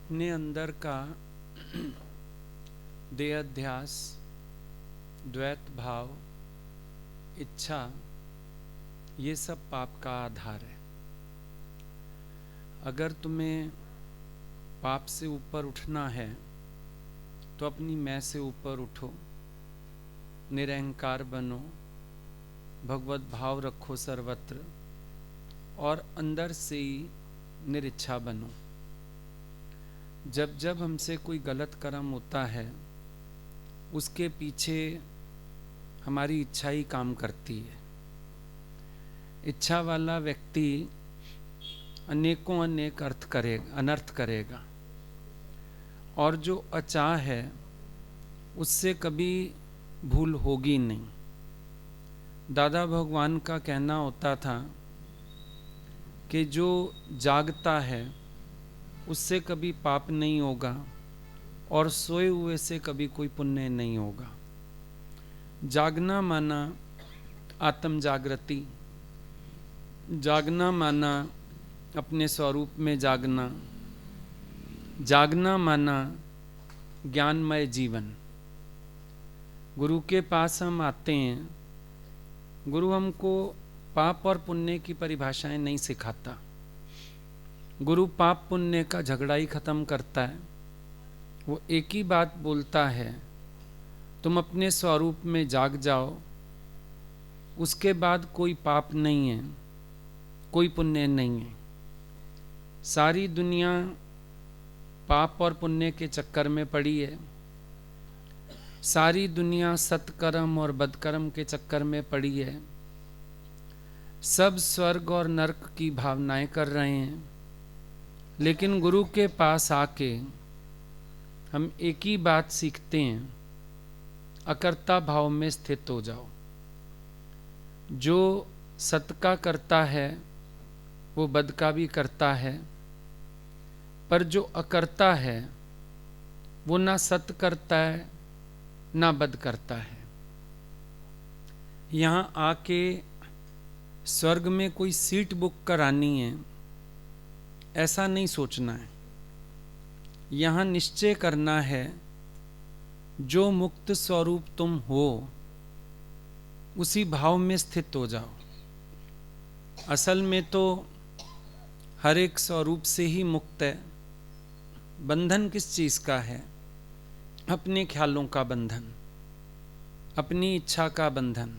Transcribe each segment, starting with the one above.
अपने अंदर का देहाध्यास, द्वैत भाव, इच्छा, ये सब पाप का आधार है। अगर तुम्हें पाप से ऊपर उठना है तो अपनी मैं से ऊपर उठो, निरहंकार बनो, भगवत भाव रखो सर्वत्र और अंदर से ही निरिच्छा बनो। जब जब हमसे कोई गलत कर्म होता है उसके पीछे हमारी इच्छा ही काम करती है। इच्छा वाला व्यक्ति अनेकों अनेक अनर्थ करेगा और जो अचाह है उससे कभी भूल होगी नहीं। दादा भगवान का कहना होता था कि जो जागता है उससे कभी पाप नहीं होगा और सोए हुए से कभी कोई पुण्य नहीं होगा। जागना माना आत्म जागृति, जागना माना अपने स्वरूप में जागना, जागना माना ज्ञानमय जीवन। गुरु के पास हम आते हैं, गुरु हमको पाप और पुण्य की परिभाषाएं नहीं सिखाता। गुरु पाप पुण्य का झगड़ा ही खत्म करता है। वो एक ही बात बोलता है, तुम अपने स्वरूप में जाग जाओ, उसके बाद कोई पाप नहीं है, कोई पुण्य नहीं है। सारी दुनिया पाप और पुण्य के चक्कर में पड़ी है। सारी दुनिया सत्कर्म और बदकर्म के चक्कर में पड़ी है। सब स्वर्ग और नरक की भावनाएं कर रहे हैं, लेकिन गुरु के पास आके हम एक ही बात सीखते हैं, अकर्ता भाव में स्थित हो जाओ। जो सत का करता है वो बद का भी करता है, पर जो अकर्ता है वो ना सत करता है ना बद करता है। यहाँ आके स्वर्ग में कोई सीट बुक करानी है ऐसा नहीं सोचना है। यहाँ निश्चय करना है, जो मुक्त स्वरूप तुम हो उसी भाव में स्थित हो जाओ। असल में तो हर एक स्वरूप से ही मुक्त है। बंधन किस चीज का है? अपने ख्यालों का बंधन, अपनी इच्छा का बंधन।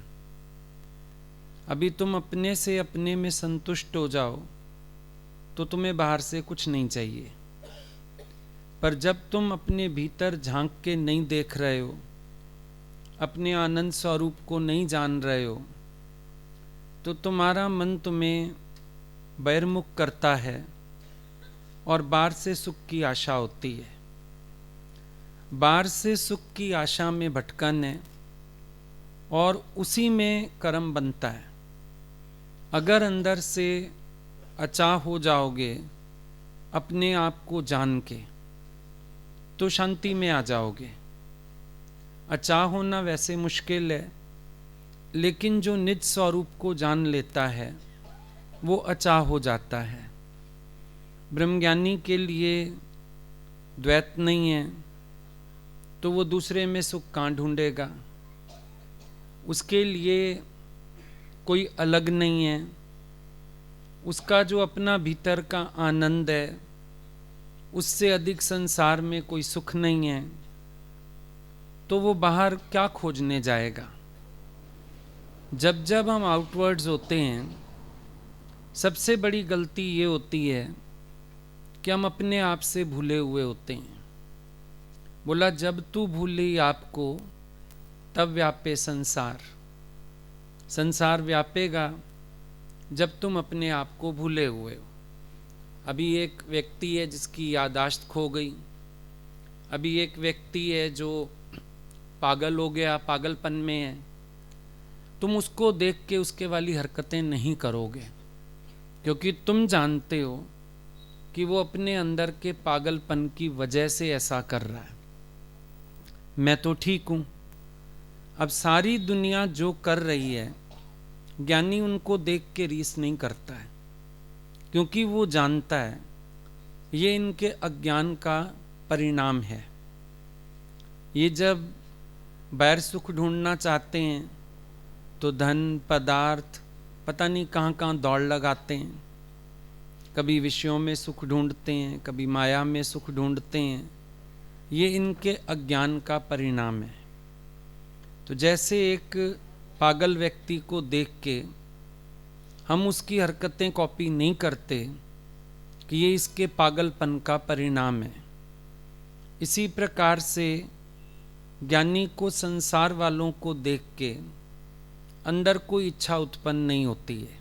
अभी तुम अपने से अपने में संतुष्ट हो जाओ तो तुम्हें बाहर से कुछ नहीं चाहिए, पर जब तुम अपने भीतर झांक के नहीं देख रहे हो, अपने आनंद स्वरूप को नहीं जान रहे हो, तो तुम्हारा मन तुम्हें बहिर्मुख करता है और बाहर से सुख की आशा होती है। बाहर से सुख की आशा में भटकन है और उसी में कर्म बनता है। अगर अंदर से अचाह हो जाओगे अपने आप को जान के तो शांति में आ जाओगे। अचाह होना वैसे मुश्किल है, लेकिन जो निज स्वरूप को जान लेता है वो अचाह हो जाता है। ब्रह्मज्ञानी के लिए द्वैत नहीं है तो वो दूसरे में सुख कहाँ ढूंढेगा? उसके लिए कोई अलग नहीं है। उसका जो अपना भीतर का आनंद है उससे अधिक संसार में कोई सुख नहीं है, तो वो बाहर क्या खोजने जाएगा? जब जब हम आउटवर्ड्स होते हैं, सबसे बड़ी गलती ये होती है कि हम अपने आप से भूले हुए होते हैं। बोला, जब तू भूली आपको तब व्यापे संसार। संसार व्यापेगा जब तुम अपने आप को भूले हुए हो। अभी एक व्यक्ति है जिसकी याददाश्त खो गई, अभी एक व्यक्ति है जो पागल हो गया, पागलपन में है। तुम उसको देख के उसके वाली हरकतें नहीं करोगे, क्योंकि तुम जानते हो कि वो अपने अंदर के पागलपन की वजह से ऐसा कर रहा है। मैं तो ठीक हूं। अब सारी दुनिया जो कर रही है, ज्ञानी उनको देख के रीस नहीं करता है, क्योंकि वो जानता है ये इनके अज्ञान का परिणाम है। ये जब बैर सुख ढूंढना चाहते हैं तो धन, पदार्थ, पता नहीं कहाँ कहाँ दौड़ लगाते हैं। कभी विषयों में सुख ढूंढते हैं, कभी माया में सुख ढूंढते हैं। ये इनके अज्ञान का परिणाम है। तो जैसे एक पागल व्यक्ति को देख के हम उसकी हरकतें कॉपी नहीं करते कि ये इसके पागलपन का परिणाम है, इसी प्रकार से ज्ञानी को संसार वालों को देख के अंदर कोई इच्छा उत्पन्न नहीं होती है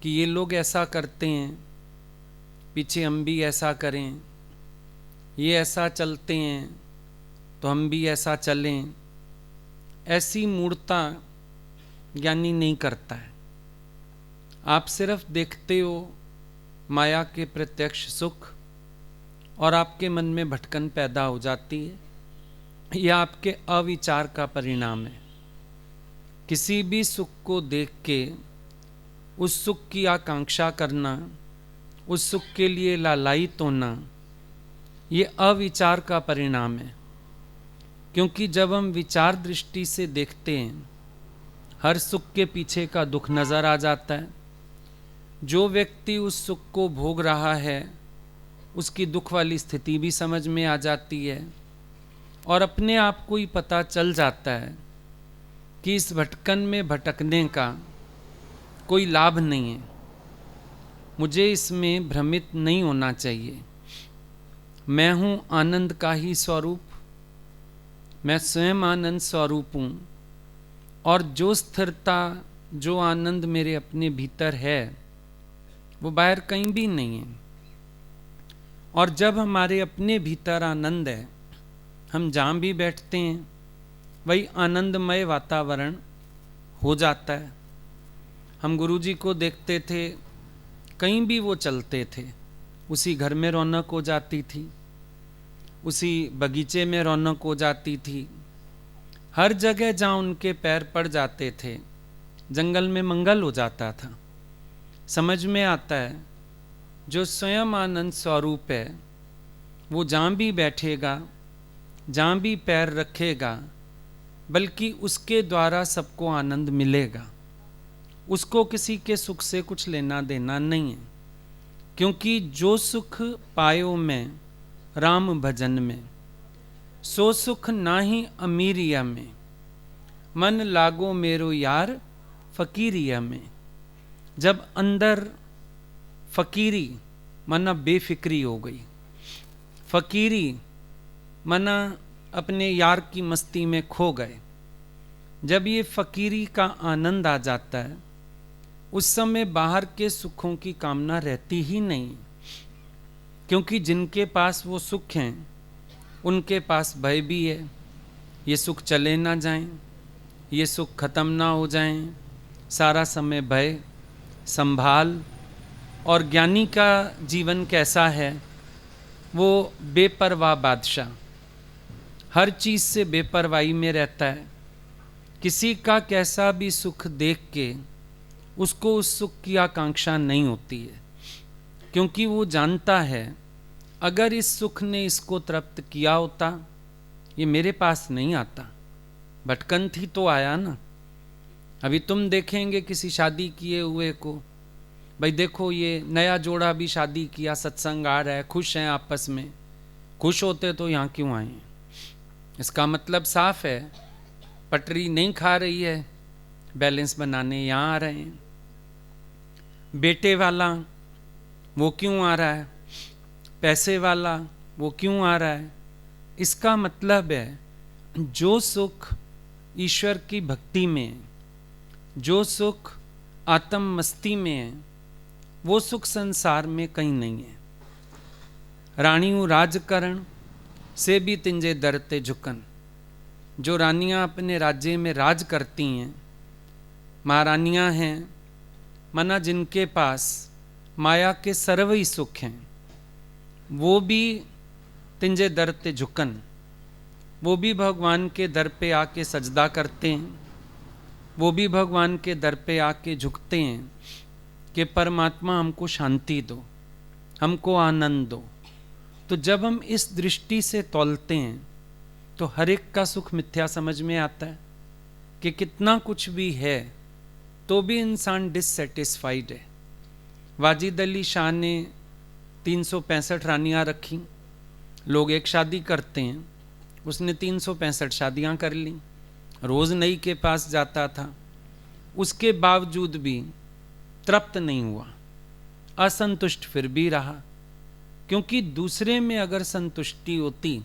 कि ये लोग ऐसा करते हैं, पीछे हम भी ऐसा करें, ये ऐसा चलते हैं तो हम भी ऐसा चलें। ऐसी मूर्ता ज्ञानी नहीं करता है। आप सिर्फ देखते हो माया के प्रत्यक्ष सुख और आपके मन में भटकन पैदा हो जाती है। यह आपके अविचार का परिणाम है। किसी भी सुख को देख के उस सुख की आकांक्षा करना, उस सुख के लिए लालायित होना, ये अविचार का परिणाम है। क्योंकि जब हम विचार दृष्टि से देखते हैं, हर सुख के पीछे का दुख नजर आ जाता है। जो व्यक्ति उस सुख को भोग रहा है उसकी दुख वाली स्थिति भी समझ में आ जाती है और अपने आप को ही पता चल जाता है कि इस भटकन में भटकने का कोई लाभ नहीं है, मुझे इसमें भ्रमित नहीं होना चाहिए। मैं हूँ आनंद का ही स्वरूप, मैं स्वयं आनंद स्वरूप हूँ और जो स्थिरता, जो आनंद मेरे अपने भीतर है वो बाहर कहीं भी नहीं है। और जब हमारे अपने भीतर आनंद है, हम जहाँ भी बैठते हैं वही आनंदमय वातावरण हो जाता है। हम गुरुजी को देखते थे, कहीं भी वो चलते थे उसी घर में रौनक हो जाती थी, उसी बगीचे में रौनक हो जाती थी। हर जगह जहाँ उनके पैर पड़ जाते थे जंगल में मंगल हो जाता था। समझ में आता है जो स्वयं आनंद स्वरूप है वो जहाँ भी बैठेगा, जहाँ भी पैर रखेगा, बल्कि उसके द्वारा सबको आनंद मिलेगा। उसको किसी के सुख से कुछ लेना देना नहीं है। क्योंकि जो सुख पायो मैं राम भजन में, सो सुख नाही अमीरिया में, मन लागो मेरो यार फकीरिया में। जब अंदर फकीरी मना बेफिक्री हो गई, फकीरी मना अपने यार की मस्ती में खो गए, जब ये फकीरी का आनंद आ जाता है उस समय बाहर के सुखों की कामना रहती ही नहीं। क्योंकि जिनके पास वो सुख हैं उनके पास भय भी है। ये सुख चले ना जाएं, ये सुख खत्म ना हो जाएं, सारा समय भय संभाल। और ज्ञानी का जीवन कैसा है? वो बेपरवाह बादशाह, हर चीज़ से बेपरवाही में रहता है। किसी का कैसा भी सुख देख के उसको उस सुख की आकांक्षा नहीं होती है, क्योंकि वो जानता है अगर इस सुख ने इसको तृप्त किया होता ये मेरे पास नहीं आता। भटकन थी तो आया ना। अभी तुम देखेंगे किसी शादी किए हुए को, भाई देखो ये नया जोड़ा भी शादी किया, सत्संग आ रहा है, खुश हैं आपस में। खुश होते तो यहाँ क्यों आए? इसका मतलब साफ है, पटरी नहीं खा रही है, बैलेंस बनाने यहाँ आ रहे हैं। बेटे वाला वो क्यों आ रहा है, पैसे वाला वो क्यों आ रहा है? इसका मतलब है जो सुख ईश्वर की भक्ति में है, जो सुख आत्म मस्ती में है, वो सुख संसार में कहीं नहीं है। रानियों राजकरण से भी तिंजे दरते झुकन। जो रानियां अपने राज्य में राज करती हैं, महारानियां हैं, मना जिनके पास माया के सर्वई सुख हैं, वो भी तिंजे दरते झुकन, वो भी भगवान के दर पे आके सजदा करते हैं, वो भी भगवान के दर पे आके झुकते हैं कि परमात्मा हमको शांति दो, हमको आनंद दो। तो जब हम इस दृष्टि से तौलते हैं तो हर एक का सुख मिथ्या समझ में आता है कि कितना कुछ भी है तो भी इंसान डिससेटिस्फाइड है। वाजिद अली शाह ने 365 रानियां रखी। लोग एक शादी करते हैं, उसने 365 शादियां कर ली, रोज नई के पास जाता था, उसके बावजूद भी तृप्त नहीं हुआ, असंतुष्ट फिर भी रहा। क्योंकि दूसरे में अगर संतुष्टि होती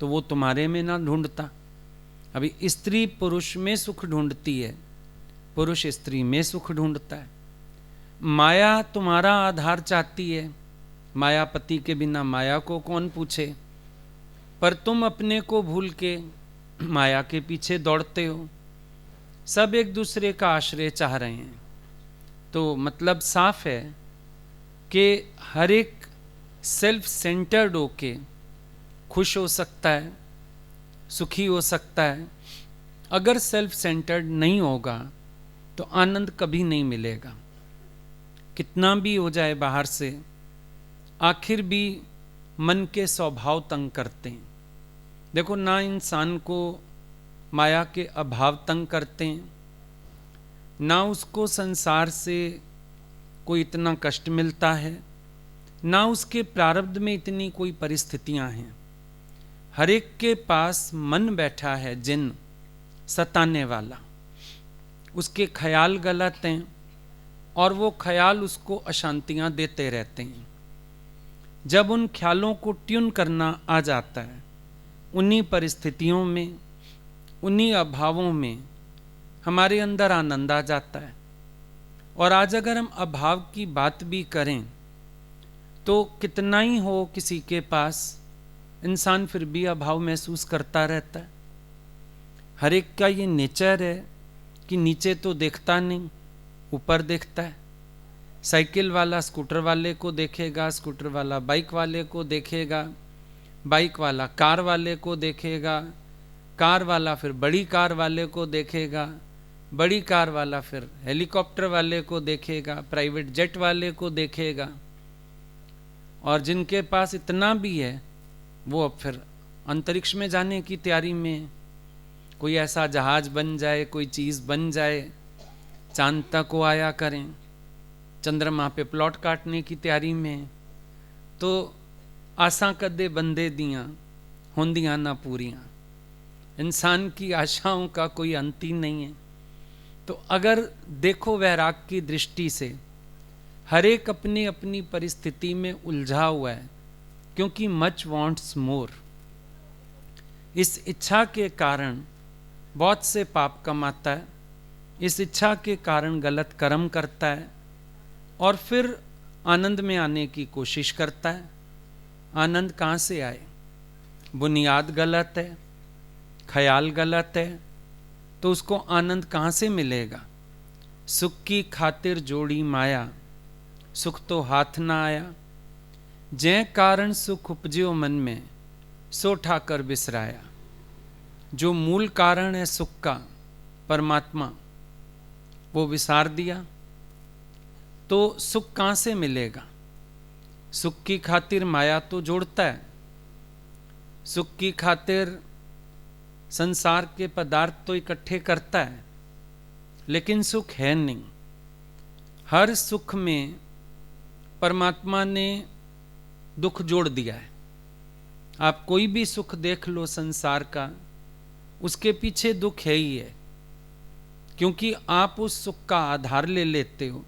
तो वो तुम्हारे में ना ढूंढता। अभी स्त्री पुरुष में सुख ढूंढती है, पुरुष स्त्री में सुख ढूंढता है। माया तुम्हारा आधार चाहती है, मायापति के बिना माया को कौन पूछे, पर तुम अपने को भूल के माया के पीछे दौड़ते हो। सब एक दूसरे का आश्रय चाह रहे हैं। तो मतलब साफ है कि हर एक सेल्फ सेंटर्ड होके खुश हो सकता है, सुखी हो सकता है। अगर सेल्फ सेंटर्ड नहीं होगा तो आनंद कभी नहीं मिलेगा। कितना भी हो जाए बाहर से, आखिर भी मन के स्वभाव तंग करते हैं। देखो ना, इंसान को माया के अभाव तंग करते हैं, ना उसको संसार से कोई इतना कष्ट मिलता है, ना उसके प्रारब्ध में इतनी कोई परिस्थितियां हैं। हर एक के पास मन बैठा है जिन सताने वाला, उसके ख्याल गलत हैं और वो ख्याल उसको अशांतियां देते रहते हैं। जब उन ख्यालों को ट्यून करना आ जाता है, उन्हीं परिस्थितियों में, उन्हीं अभावों में हमारे अंदर आनंद आ जाता है। और आज अगर हम अभाव की बात भी करें तो कितना ही हो किसी के पास, इंसान फिर भी अभाव महसूस करता रहता है। हर एक का ये नेचर है कि नीचे तो देखता नहीं, ऊपर देखता है। साइकिल वाला स्कूटर वाले को देखेगा, स्कूटर वाला बाइक वाले को देखेगा, बाइक वाला कार वाले को देखेगा, कार वाला फिर बड़ी कार वाले को देखेगा, बड़ी कार वाला फिर हेलीकॉप्टर वाले को देखेगा, प्राइवेट जेट वाले को देखेगा। और जिनके पास इतना भी है वो अब फिर अंतरिक्ष में जाने की तैयारी में, कोई ऐसा जहाज बन जाए, कोई चीज़ बन जाए, चांद तक को आया करें, चंद्रमा पे प्लॉट काटने की तैयारी में। तो आशा कदे बंदे दियां होंदियां ना पूरियां। इंसान की आशाओं का कोई अंत ही नहीं है। तो अगर देखो वैराग की दृष्टि से, हर एक अपनी अपनी परिस्थिति में उलझा हुआ है, क्योंकि मच वांट्स मोर। इस इच्छा के कारण बहुत से पाप कमाता है, इस इच्छा के कारण गलत कर्म करता है और फिर आनंद में आने की कोशिश करता है। आनंद कहाँ से आए? बुनियाद गलत है, ख्याल गलत है, तो उसको आनंद कहाँ से मिलेगा? सुख की खातिर जोड़ी माया, सुख तो हाथ ना आया। जै कारण सुख उपज्यो मन में, सो ठाकर बिसराया। जो मूल कारण है सुख का, परमात्मा, वो विसार दिया, तो सुख कहाँ से मिलेगा? सुख की खातिर माया तो जोड़ता है, सुख की खातिर संसार के पदार्थ तो इकट्ठे करता है, लेकिन सुख है नहीं। हर सुख में परमात्मा ने दुख जोड़ दिया है। आप कोई भी सुख देख लो संसार का, उसके पीछे दुख है ही है, क्योंकि आप उस सुख का आधार ले लेते हो।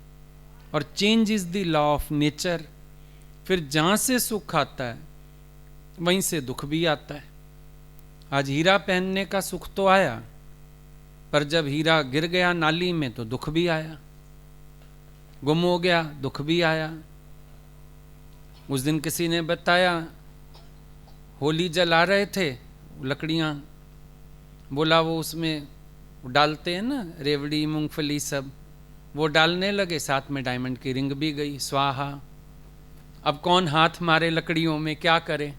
और change is the law of nature. फिर जहां से सुख आता है वहीं से दुख भी आता है। आज हीरा पहनने का सुख तो आया, पर जब हीरा गिर गया नाली में तो दुख भी आया, गुम हो गया, दुख भी आया। उस दिन किसी ने बताया, होली जला रहे थे, लकड़ियां, बोला वो उसमें डालते हैं ना रेवड़ी मूंगफली सब, वो डालने लगे, साथ में डायमंड की रिंग भी गई, स्वाहा। अब कौन हाथ मारे लकड़ियों में, क्या करे?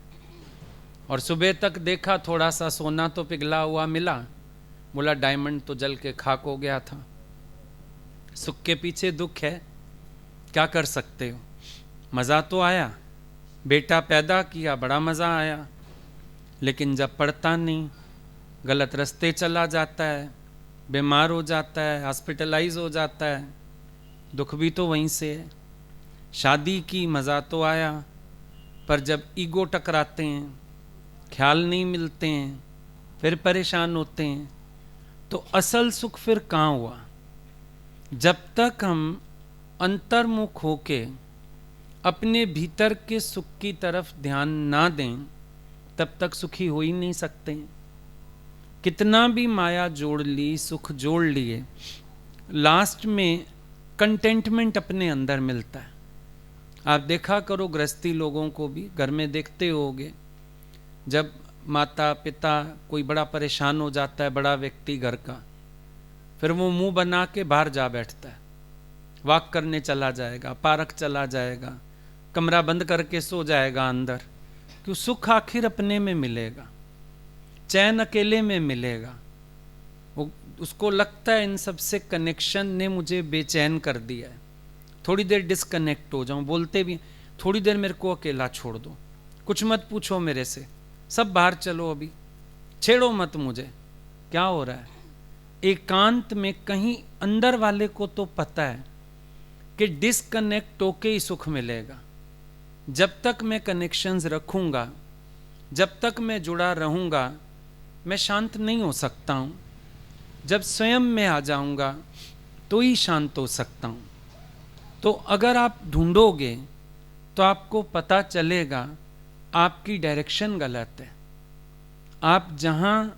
और सुबह तक देखा थोड़ा सा सोना तो पिघला हुआ मिला, बोला डायमंड तो जल के खाक हो गया था। सुख के पीछे दुख है, क्या कर सकते हो? मज़ा तो आया, बेटा पैदा किया, बड़ा मज़ा आया, लेकिन जब पढ़ता नहीं, गलत रास्ते चला जाता है, बीमार हो जाता है, हॉस्पिटलाइज हो जाता है, दुख भी तो वहीं से है। शादी की, मज़ा तो आया, पर जब ईगो टकराते हैं, ख्याल नहीं मिलते हैं, फिर परेशान होते हैं, तो असल सुख फिर कहाँ हुआ? जब तक हम अंतर्मुख होके अपने भीतर के सुख की तरफ ध्यान ना दें, तब तक सुखी हो ही नहीं सकते। कितना भी माया जोड़ ली, सुख जोड़ लिए, लास्ट में कंटेंटमेंट अपने अंदर मिलता है। आप देखा करो गृहस्थी लोगों को भी, घर में देखते होगे, जब माता पिता कोई बड़ा परेशान हो जाता है, बड़ा व्यक्ति घर का, फिर वो मुंह बना के बाहर जा बैठता है, वॉक करने चला जाएगा, पार्क चला जाएगा, कमरा बंद करके सो जाएगा अंदर, क्यों? सुख आखिर अपने में मिलेगा, चैन अकेले में मिलेगा। वो उसको लगता है इन सबसे कनेक्शन ने मुझे बेचैन कर दिया है, थोड़ी देर डिस्कनेक्ट हो जाऊं, बोलते भी थोड़ी देर मेरे को अकेला छोड़ दो, कुछ मत पूछो मेरे से, सब बाहर चलो, अभी छेड़ो मत मुझे, क्या हो रहा है? एकांत में कहीं अंदर वाले को तो पता है कि डिस्कनेक्ट होके ही सुख मिलेगा। जब तक मैं कनेक्शंस रखूंगा, जब तक मैं जुड़ा रहूंगा, मैं शांत नहीं हो सकता हूं। जब स्वयं में आ जाऊंगा तो ही शांत हो सकता हूं। तो अगर आप ढूंढोगे तो आपको पता चलेगा आपकी डायरेक्शन गलत है। आप जहां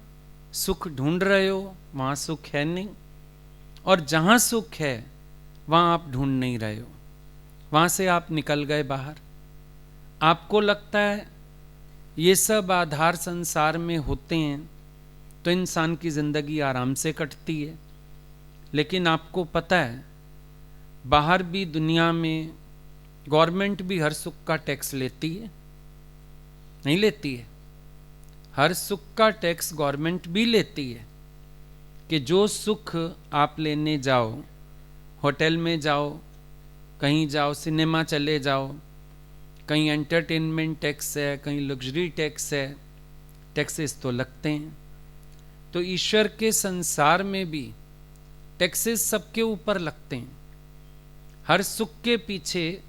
सुख ढूंढ रहे हो वहां सुख है नहीं, और जहां सुख है वहां आप ढूंढ नहीं रहे हो, वहां से आप निकल गए बाहर। आपको लगता है ये सब आधार संसार में होते हैं तो इंसान की जिंदगी आराम से कटती है, लेकिन आपको पता है बाहर भी दुनिया में गवर्नमेंट भी हर सुख का टैक्स लेती है? नहीं लेती है। हर सुख का टैक्स गवर्नमेंट भी लेती है, कि जो सुख आप लेने जाओ, होटल में जाओ, कहीं जाओ, सिनेमा चले जाओ, कहीं एंटरटेनमेंट टैक्स है, कहीं लग्जरी टैक्स है, टैक्सेस तो लगते हैं। तो ईश्वर के संसार में भी टैक्सेस सबके ऊपर लगते हैं। हर सुख के पीछे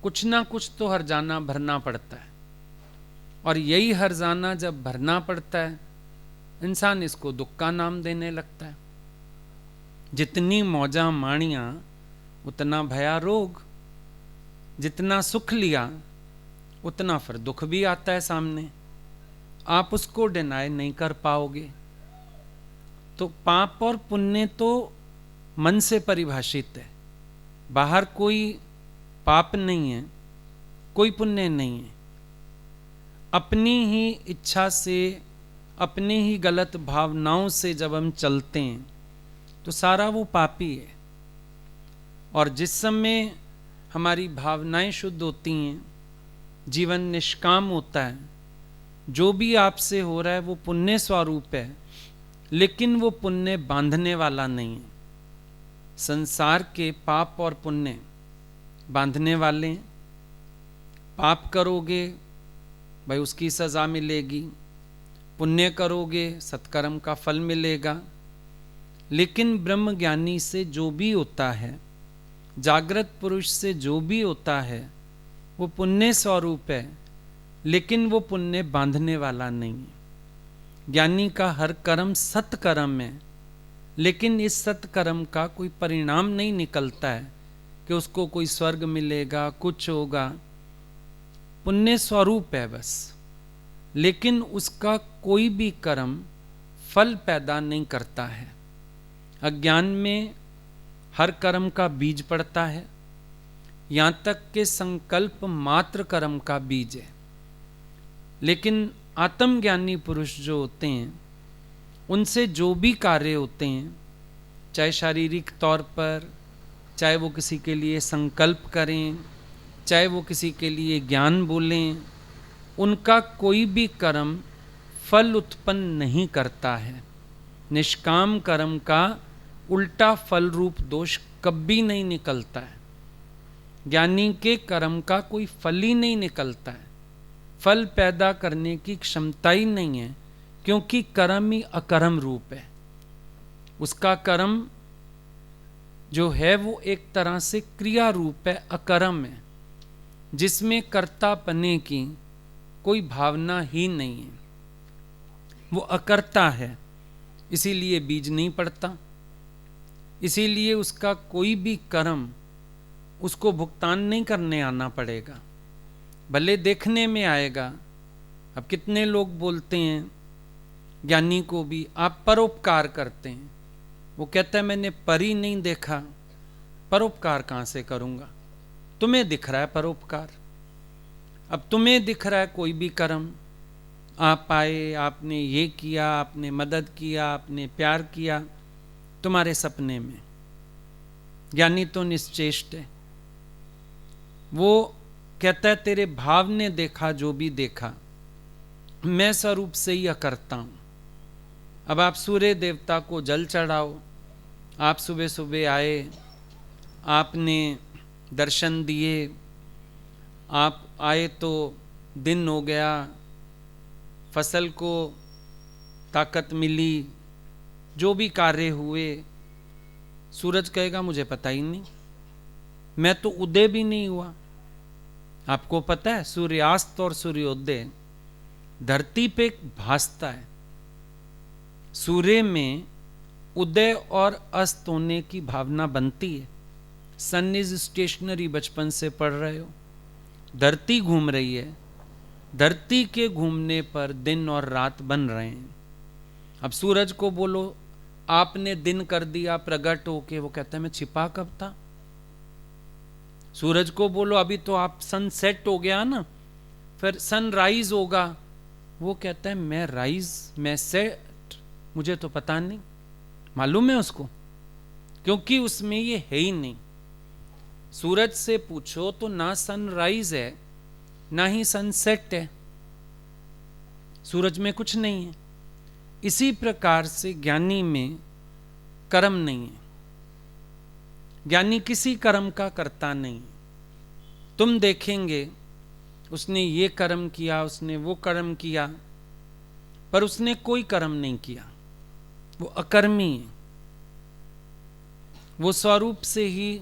कुछ ना कुछ तो हर्जाना भरना पड़ता है, और यही हर्जाना जब भरना पड़ता है, इंसान इसको दुख का नाम देने लगता है। जितनी मौजा माणिया उतना भया रोग, जितना सुख लिया उतना फिर दुख भी आता है सामने, आप उसको डिनाई नहीं कर पाओगे। तो पाप और पुण्य तो मन से परिभाषित है, बाहर कोई पाप नहीं है, कोई पुण्य नहीं है। अपनी ही इच्छा से, अपने ही गलत भावनाओं से जब हम चलते हैं तो सारा वो पापी है। और जिस समय हमारी भावनाएं शुद्ध होती हैं, जीवन निष्काम होता है, जो भी आपसे हो रहा है वो पुण्य स्वरूप है, लेकिन वो पुण्य बांधने वाला नहीं है। संसार के पाप और पुण्य बांधने वाले हैं। पाप करोगे भाई उसकी सजा मिलेगी, पुण्य करोगे सत्कर्म का फल मिलेगा। लेकिन ब्रह्म ज्ञानी से जो भी होता है, जागृत पुरुष से जो भी होता है, वो पुण्य स्वरूप है, लेकिन वो पुण्य बांधने वाला नहीं है। ज्ञानी का हर कर्म सत्कर्म है, लेकिन इस सत्कर्म का कोई परिणाम नहीं निकलता है कि उसको कोई स्वर्ग मिलेगा, कुछ होगा। पुण्य स्वरूप है बस, लेकिन उसका कोई भी कर्म फल पैदा नहीं करता है। अज्ञान में हर कर्म का बीज पड़ता है, यहाँ तक के संकल्प मात्र कर्म का बीज है। लेकिन आत्मज्ञानी पुरुष जो होते हैं, उनसे जो भी कार्य होते हैं, चाहे शारीरिक तौर पर, चाहे वो किसी के लिए संकल्प करें, चाहे वो किसी के लिए ज्ञान बोलें, उनका कोई भी कर्म फल उत्पन्न नहीं करता है। निष्काम कर्म का उल्टा फल रूप दोष कभी नहीं निकलता है। ज्ञानी के कर्म का कोई फल ही नहीं निकलता है, फल पैदा करने की क्षमता ही नहीं है, क्योंकि कर्म ही अकर्म रूप है। उसका कर्म जो है वो एक तरह से क्रिया रूप है, अकर्म है, जिसमें कर्तापने की कोई भावना ही नहीं है। वो अकर्ता है, इसीलिए बीज नहीं पड़ता, इसीलिए उसका कोई भी कर्म उसको भुगतान नहीं करने आना पड़ेगा, भले देखने में आएगा। अब कितने लोग बोलते हैं ज्ञानी को भी, आप परोपकार करते हैं, वो कहता है मैंने परी नहीं देखा, परोपकार कहाँ से करूँगा? तुम्हें दिख रहा है परोपकार, अब तुम्हें दिख रहा है कोई भी कर्म, आप आए, आपने ये किया, आपने मदद किया, आपने प्यार किया तुम्हारे सपने में। ज्ञानी तो निश्चेष्ट है, वो कहता है तेरे भाव ने देखा जो भी देखा, मैं स्वरूप से ही अकर्ता हूं। अब आप सूर्य देवता को जल चढ़ाओ, आप सुबह सुबह आए, आपने दर्शन दिए, आप आए तो दिन हो गया, फसल को ताकत मिली, जो भी कार्य हुए, सूरज कहेगा मुझे पता ही नहीं, मैं तो उदय भी नहीं हुआ। आपको पता है सूर्यास्त और सूर्योदय धरती पे भासता है, सूर्य में उदय और अस्त होने की भावना बनती है। सन इज स्टेशनरी, बचपन से पढ़ रहे हो, धरती घूम रही है, धरती के घूमने पर दिन और रात बन रहे हैं। अब सूरज को बोलो आपने दिन कर दिया प्रकट होके, वो कहता है मैं छिपा कब था। सूरज को बोलो अभी तो आप सनसेट हो गया ना, फिर सनराइज होगा, वो कहता है मैं राइज मैं सेट, मुझे तो पता नहीं, मालूम है उसको, क्योंकि उसमें ये है ही नहीं। सूरज से पूछो तो ना सनराइज है ना ही सनसेट है, सूरज में कुछ नहीं है। इसी प्रकार से ज्ञानी में कर्म नहीं है, ज्ञानी किसी कर्म का करता नहीं। तुम देखेंगे उसने ये कर्म किया, उसने वो कर्म किया, पर उसने कोई कर्म नहीं किया, वो अकर्मी है। वो स्वरूप से ही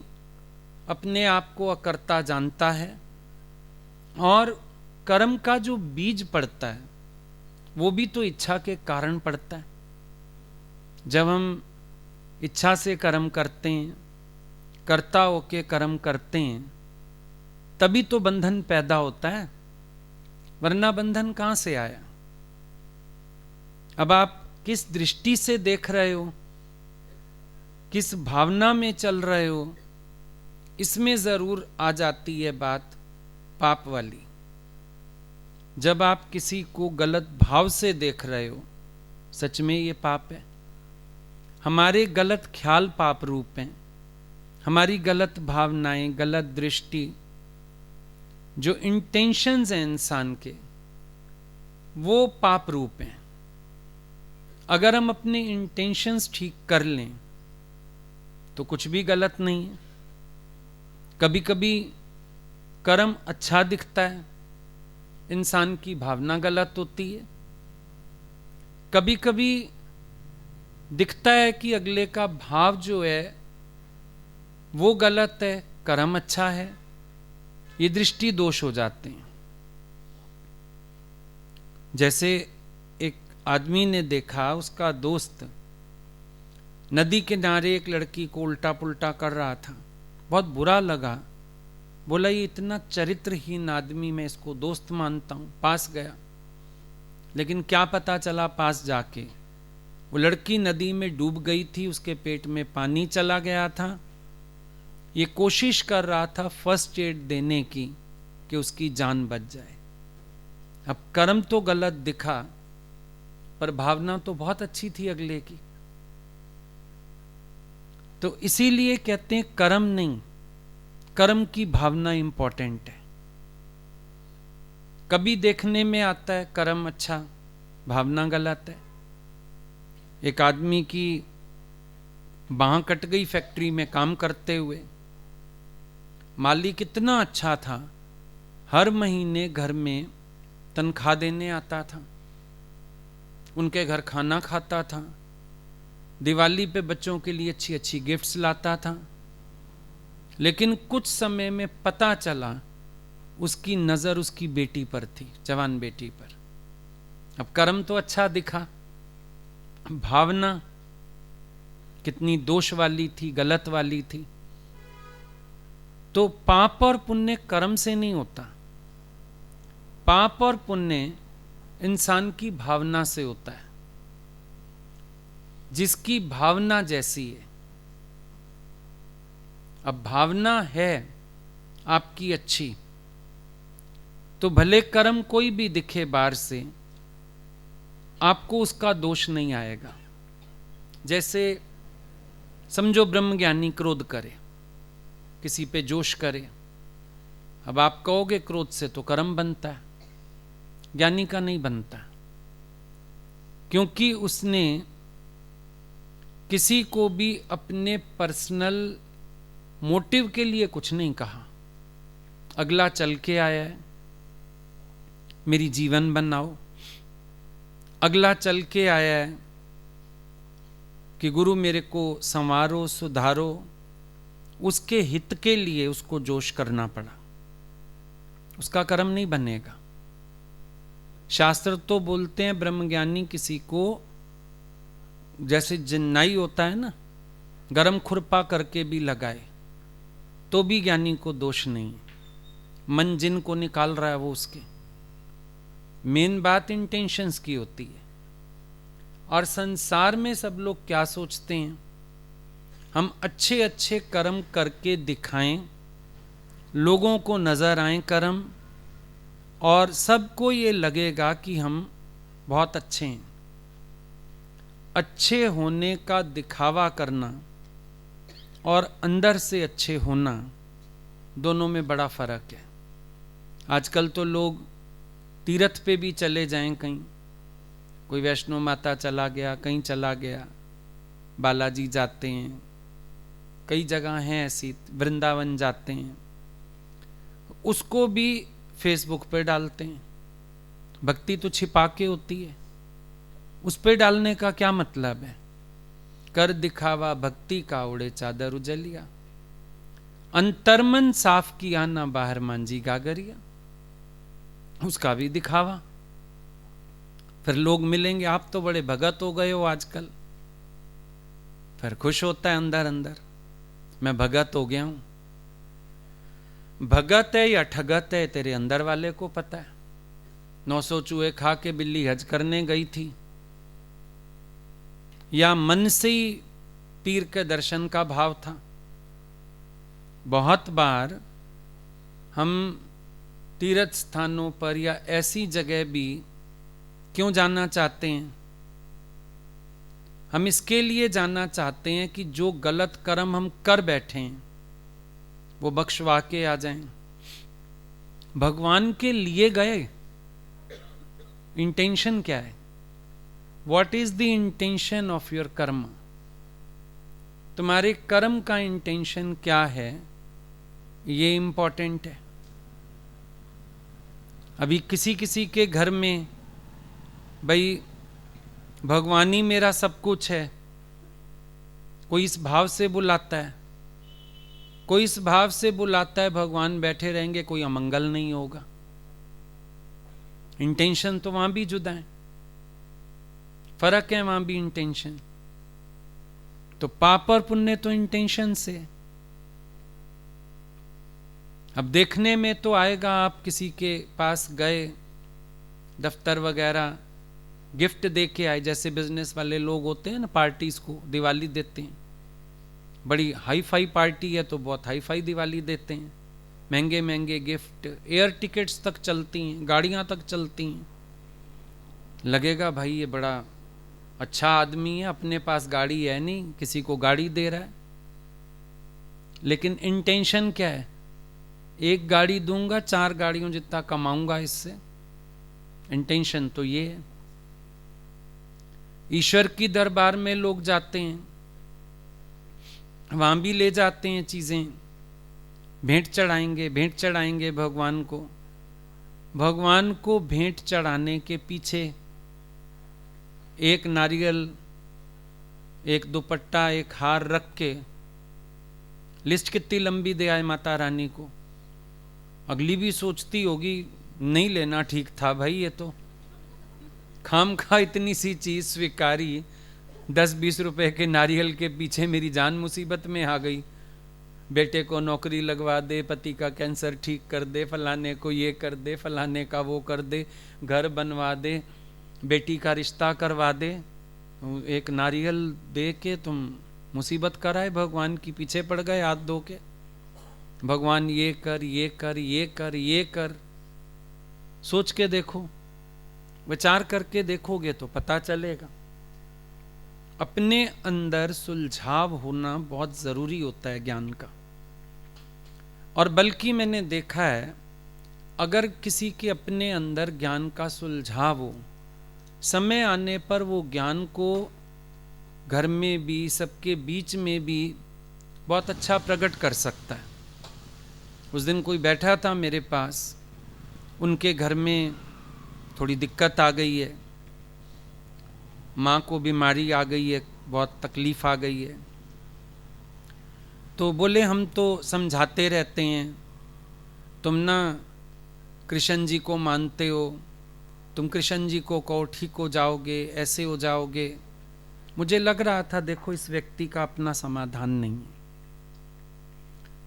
अपने आप को अकर्ता जानता है, और कर्म का जो बीज पड़ता है वो भी तो इच्छा के कारण पड़ता है। जब हम इच्छा से कर्म करते हैं, कर्ता होके कर्म करते हैं, तभी तो बंधन पैदा होता है, वरना बंधन कहां से आया? अब आप किस दृष्टि से देख रहे हो, किस भावना में चल रहे हो, इसमें जरूर आ जाती है बात पाप वाली। जब आप किसी को गलत भाव से देख रहे हो, सच में ये पाप है। हमारे गलत ख्याल पाप रूप हैं, हमारी गलत भावनाएं, गलत दृष्टि, जो इंटेंशंस हैं इंसान के, वो पाप रूप हैं। अगर हम अपने इंटेंशंस ठीक कर लें तो कुछ भी गलत नहीं है। कभी कभी कर्म अच्छा दिखता है, इंसान की भावना गलत होती है। कभी कभी दिखता है कि अगले का भाव जो है वो गलत है, कर्म अच्छा है, ये दृष्टि दोष हो जाते हैं। जैसे एक आदमी ने देखा, उसका दोस्त नदी के किनारे एक लड़की को उल्टा पुल्टा कर रहा था, बहुत बुरा लगा, बोला ये इतना चरित्रहीन आदमी, मैं इसको दोस्त मानता हूं। पास गया, लेकिन क्या पता चला पास जाके वो लड़की नदी में डूब गई थी, उसके पेट में पानी चला गया था। ये कोशिश कर रहा था फर्स्ट एड देने की कि उसकी जान बच जाए। अब कर्म तो गलत दिखा, पर भावना तो बहुत अच्छी थी अगले की। तो इसीलिए कहते हैं कर्म नहीं, कर्म की भावना इंपॉर्टेंट है। कभी देखने में आता है कर्म अच्छा, भावना गलत है। एक आदमी की बांह कट गई फैक्ट्री में काम करते हुए, माली कितना अच्छा था, हर महीने घर में तनख्वाह देने आता था, उनके घर खाना खाता था, दिवाली पे बच्चों के लिए अच्छी अच्छी गिफ्ट्स लाता था। लेकिन कुछ समय में पता चला उसकी नज़र उसकी बेटी पर थी, जवान बेटी पर। अब कर्म तो अच्छा दिखा, भावना कितनी दोष वाली थी, गलत वाली थी। तो पाप और पुण्य कर्म से नहीं होता, पाप और पुण्य इंसान की भावना से होता है। जिसकी भावना जैसी है, अब भावना है आपकी अच्छी तो भले कर्म कोई भी दिखे बाहर से, आपको उसका दोष नहीं आएगा। जैसे समझो ब्रह्मज्ञानी क्रोध करे, किसी पे जोश करे, अब आप कहोगे क्रोध से तो कर्म बनता है, ज्ञानी का नहीं बनता, क्योंकि उसने किसी को भी अपने पर्सनल मोटिव के लिए कुछ नहीं कहा। अगला चल के आया है, मेरी जीवन बनाओ, अगला चल के आया है कि गुरु मेरे को संवारो सुधारो, उसके हित के लिए उसको जोश करना पड़ा, उसका कर्म नहीं बनेगा। शास्त्र तो बोलते हैं ब्रह्मज्ञानी किसी को, जैसे जिन्नाई होता है ना, गरम खुरपा करके भी लगाए तो भी ज्ञानी को दोष नहीं है। मन जिन को निकाल रहा है वो उसके, मेन बात इंटेंशंस की होती है। और संसार में सब लोग क्या सोचते हैं, हम अच्छे अच्छे कर्म करके दिखाएं, लोगों को नजर आए कर्म, और सबको ये लगेगा कि हम बहुत अच्छे हैं। अच्छे होने का दिखावा करना और अंदर से अच्छे होना, दोनों में बड़ा फर्क है। आजकल तो लोग तीर्थ पे भी चले जाएं, कहीं कोई वैष्णो माता चला गया, कहीं चला गया, बालाजी जाते हैं, कई जगह हैं ऐसी, वृंदावन जाते हैं, उसको भी फेसबुक पे डालते हैं। भक्ति तो छिपा के होती है, उस पे डालने का क्या मतलब है। कर दिखावा भक्ति का, उड़े चादर उजलिया, अंतर्मन साफ किया ना बाहर मांझी गागरिया, उसका भी दिखावा। फिर लोग मिलेंगे, आप तो बड़े भगत हो गए हो आजकल, फिर खुश होता है अंदर अंदर, मैं भगत हो गया हूं। भगत है या ठगत है तेरे अंदर वाले को पता है। 900 चूहे खा के बिल्ली हज करने गई थी, या मन से ही पीर के दर्शन का भाव था। बहुत बार हम तीर्थ स्थानों पर या ऐसी जगह भी क्यों जाना चाहते हैं, हम इसके लिए जाना चाहते हैं कि जो गलत कर्म हम कर बैठे हैं वो बख्शवा के आ जाएं। भगवान के लिए गए, इंटेंशन क्या है, what is the intention of your कर्म, तुम्हारे कर्म का इंटेंशन क्या है, ये इंपॉर्टेंट है। अभी किसी किसी के घर में भाई भगवान ही मेरा सब कुछ है, कोई इस भाव से बुलाता है, कोई इस भाव से बुलाता है भगवान बैठे रहेंगे, कोई अमंगल नहीं होगा। इंटेंशन तो वहां भी जुदा है, फर्क है वहां भी इंटेंशन। तो पाप और पुण्य तो इंटेंशन से। अब देखने में तो आएगा, आप किसी के पास गए, दफ्तर वगैरह गिफ्ट दे के आए, जैसे बिजनेस वाले लोग होते हैं ना, पार्टीज को दिवाली देते हैं, बड़ी हाई फाई पार्टी है तो बहुत हाई फाई दिवाली देते हैं, महंगे महंगे गिफ्ट, एयर टिकट्स तक चलती हैं, गाड़ियां तक चलती हैं। लगेगा भाई ये बड़ा अच्छा आदमी है, अपने पास गाड़ी है नहीं, किसी को गाड़ी दे रहा है। लेकिन इंटेंशन क्या है, एक गाड़ी दूंगा 4 गाड़ियों जितना कमाऊंगा इससे, इंटेंशन तो ये है। ईश्वर की दरबार में लोग जाते हैं, वहां भी ले जाते हैं चीजें, भेंट चढ़ाएंगे, भेंट चढ़ाएंगे भगवान को। भगवान को भेंट चढ़ाने के पीछे एक नारियल, एक दुपट्टा, एक हार रख के लिस्ट कितनी लंबी दे आए माता रानी को। अगली भी सोचती होगी नहीं लेना ठीक था भाई, ये तो खाम खा इतनी सी चीज स्वीकारी, 10-20 रुपए के नारियल के पीछे मेरी जान मुसीबत में आ गई। बेटे को नौकरी लगवा दे, पति का कैंसर ठीक कर दे, फलाने को ये कर दे, फलाने का वो कर दे, घर बनवा दे, बेटी का रिश्ता करवा दे, एक नारियल दे के तुम मुसीबत कराए भगवान की पीछे पड़ गए हाथ धो के। भगवान ये कर, ये कर, ये कर, ये कर। सोच के देखो, विचार करके देखोगे तो पता चलेगा। अपने अंदर सुलझाव होना बहुत जरूरी होता है ज्ञान का। और बल्कि मैंने देखा है, अगर किसी के अपने अंदर ज्ञान का सुलझाव हो, समय आने पर वो ज्ञान को घर में भी, सबके बीच में भी बहुत अच्छा प्रकट कर सकता है। उस दिन कोई बैठा था मेरे पास, उनके घर में थोड़ी दिक्कत आ गई है, माँ को बीमारी आ गई है, बहुत तकलीफ आ गई है। तो बोले हम तो समझाते रहते हैं, तुम ना कृष्ण जी को मानते हो, तुम कृष्ण जी को कहो ठीक हो जाओगे, ऐसे हो जाओगे। मुझे लग रहा था देखो इस व्यक्ति का अपना समाधान नहीं है।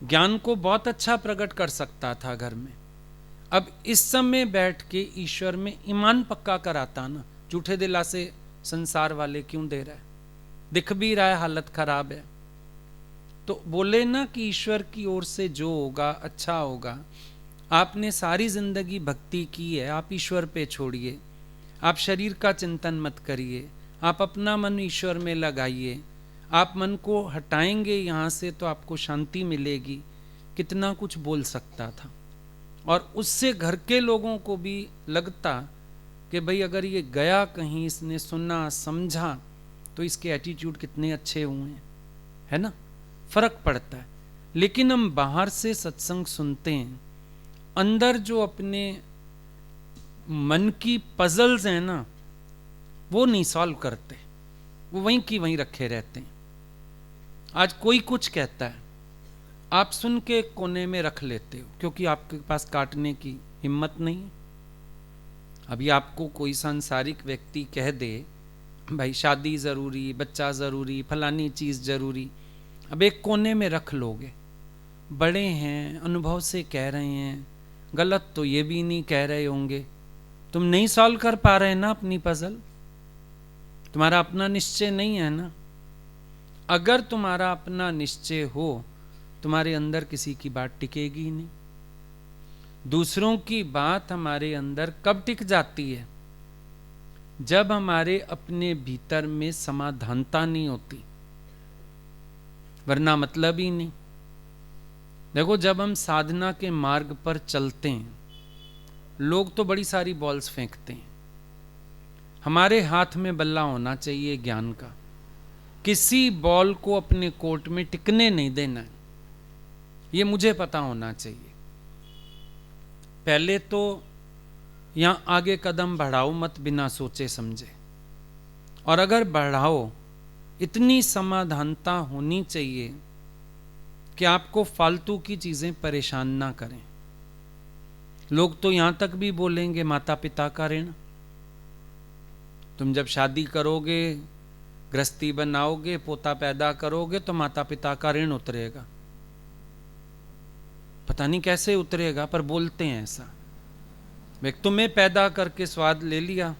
ज्ञान को बहुत अच्छा प्रकट कर सकता था घर में। अब इस समय बैठ के ईश्वर में ईमान पक्का कराता ना, झूठे दिलासे संसार वाले क्यों दे रहा है, दिख भी रहा है हालत खराब है। तो बोले ना कि ईश्वर की ओर से जो होगा अच्छा होगा। आपने सारी जिंदगी भक्ति की है, आप ईश्वर पे छोड़िए, आप शरीर का चिंतन मत करिए, आप अपना मन ईश्वर में लगाइए। आप मन को हटाएंगे यहाँ से तो आपको शांति मिलेगी। कितना कुछ बोल सकता था, और उससे घर के लोगों को भी लगता कि भाई अगर ये गया कहीं, इसने सुना समझा, तो इसके एटीट्यूड कितने अच्छे हुए हैं, है ना, फर्क पड़ता है। लेकिन हम बाहर से सत्संग सुनते हैं, अंदर जो अपने मन की पजल्स हैं ना, वो नहीं सॉल्व करते, वो वहीं की वहीं रखे रहते हैं। आज कोई कुछ कहता है, आप सुन के कोने में रख लेते हो, क्योंकि आपके पास काटने की हिम्मत नहीं है। अभी आपको कोई सांसारिक व्यक्ति कह दे भाई शादी जरूरी, बच्चा जरूरी, फलानी चीज जरूरी, अब एक कोने में रख लोगे। बड़े हैं, अनुभव से कह रहे हैं, गलत तो ये भी नहीं कह रहे होंगे। तुम नहीं सॉल्व कर पा रहे ना अपनी पजल, तुम्हारा अपना निश्चय नहीं है ना। अगर तुम्हारा अपना निश्चय हो, तुम्हारे अंदर किसी की बात टिकेगी नहीं। दूसरों की बात हमारे अंदर कब टिक जाती है? जब हमारे अपने भीतर में समाधानता नहीं होती, वरना मतलब ही नहीं। देखो, जब हम साधना के मार्ग पर चलते हैं, लोग तो बड़ी सारी बॉल्स फेंकते हैं। हमारे हाथ में बल्ला होना चाहिए ज्ञान का। किसी बॉल को अपने कोर्ट में टिकने नहीं देना है, ये मुझे पता होना चाहिए। पहले तो यहां आगे कदम बढ़ाओ मत बिना सोचे समझे, और अगर बढ़ाओ इतनी समाधानता होनी चाहिए कि आपको फालतू की चीजें परेशान ना करें। लोग तो यहां तक भी बोलेंगे माता पिता का ऋण। तुम जब शादी करोगे, गृहस्थी बनाओगे, पोता पैदा करोगे, तो माता पिता का ऋण उतरेगा। पता नहीं कैसे उतरेगा, पर बोलते हैं ऐसा। वे तुम्हें पैदा करके स्वाद ले लिया,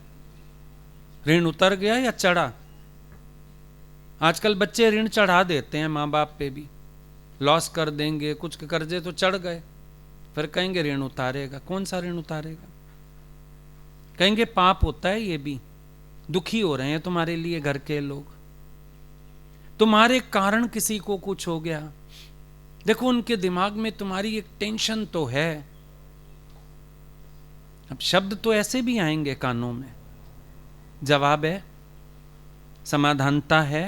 ऋण उतर गया या चढ़ा? आजकल बच्चे ऋण चढ़ा देते हैं माँ बाप पे भी, लॉस कर देंगे, कुछ कर्जे तो चढ़ गए, फिर कहेंगे ऋण उतारेगा। कौन सा ऋण उतारेगा? कहेंगे पाप होता है ये भी। दुखी हो रहे हैं तुम्हारे लिए घर के लोग, तुम्हारे कारण किसी को कुछ हो गया। देखो, उनके दिमाग में तुम्हारी एक टेंशन तो है। अब शब्द तो ऐसे भी आएंगे कानों में। जवाब है, समाधानता है,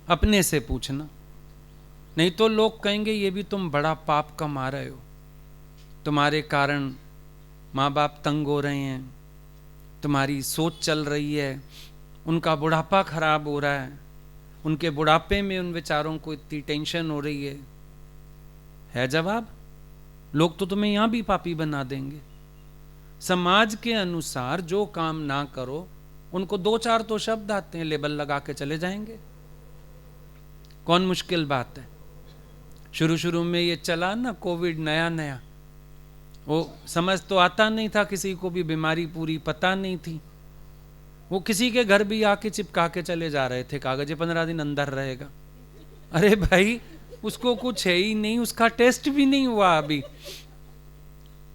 अपने से पूछना। नहीं तो लोग कहेंगे ये भी तुम बड़ा पाप कमा रहे हो, तुम्हारे कारण माँ बाप तंग हो रहे हैं, तुम्हारी सोच चल रही है, उनका बुढ़ापा खराब हो रहा है, उनके बुढ़ापे में उन बेचारों को इतनी टेंशन हो रही है जवाब? लोग तो तुम्हें यहां भी पापी बना देंगे। समाज के अनुसार जो काम ना करो उनको 2-4 तो शब्द आते हैं, लेबल लगा के चले जाएंगे। कौन मुश्किल बात है? शुरू शुरू में ये चला ना कोविड, नया नया, वो समझ तो आता नहीं था, किसी को भी बीमारी पूरी पता नहीं थी। वो किसी के घर भी आके चिपका के चले जा रहे थे कागज, 15 दिन अंदर रहेगा। अरे भाई उसको कुछ है ही नहीं, उसका टेस्ट भी नहीं हुआ अभी।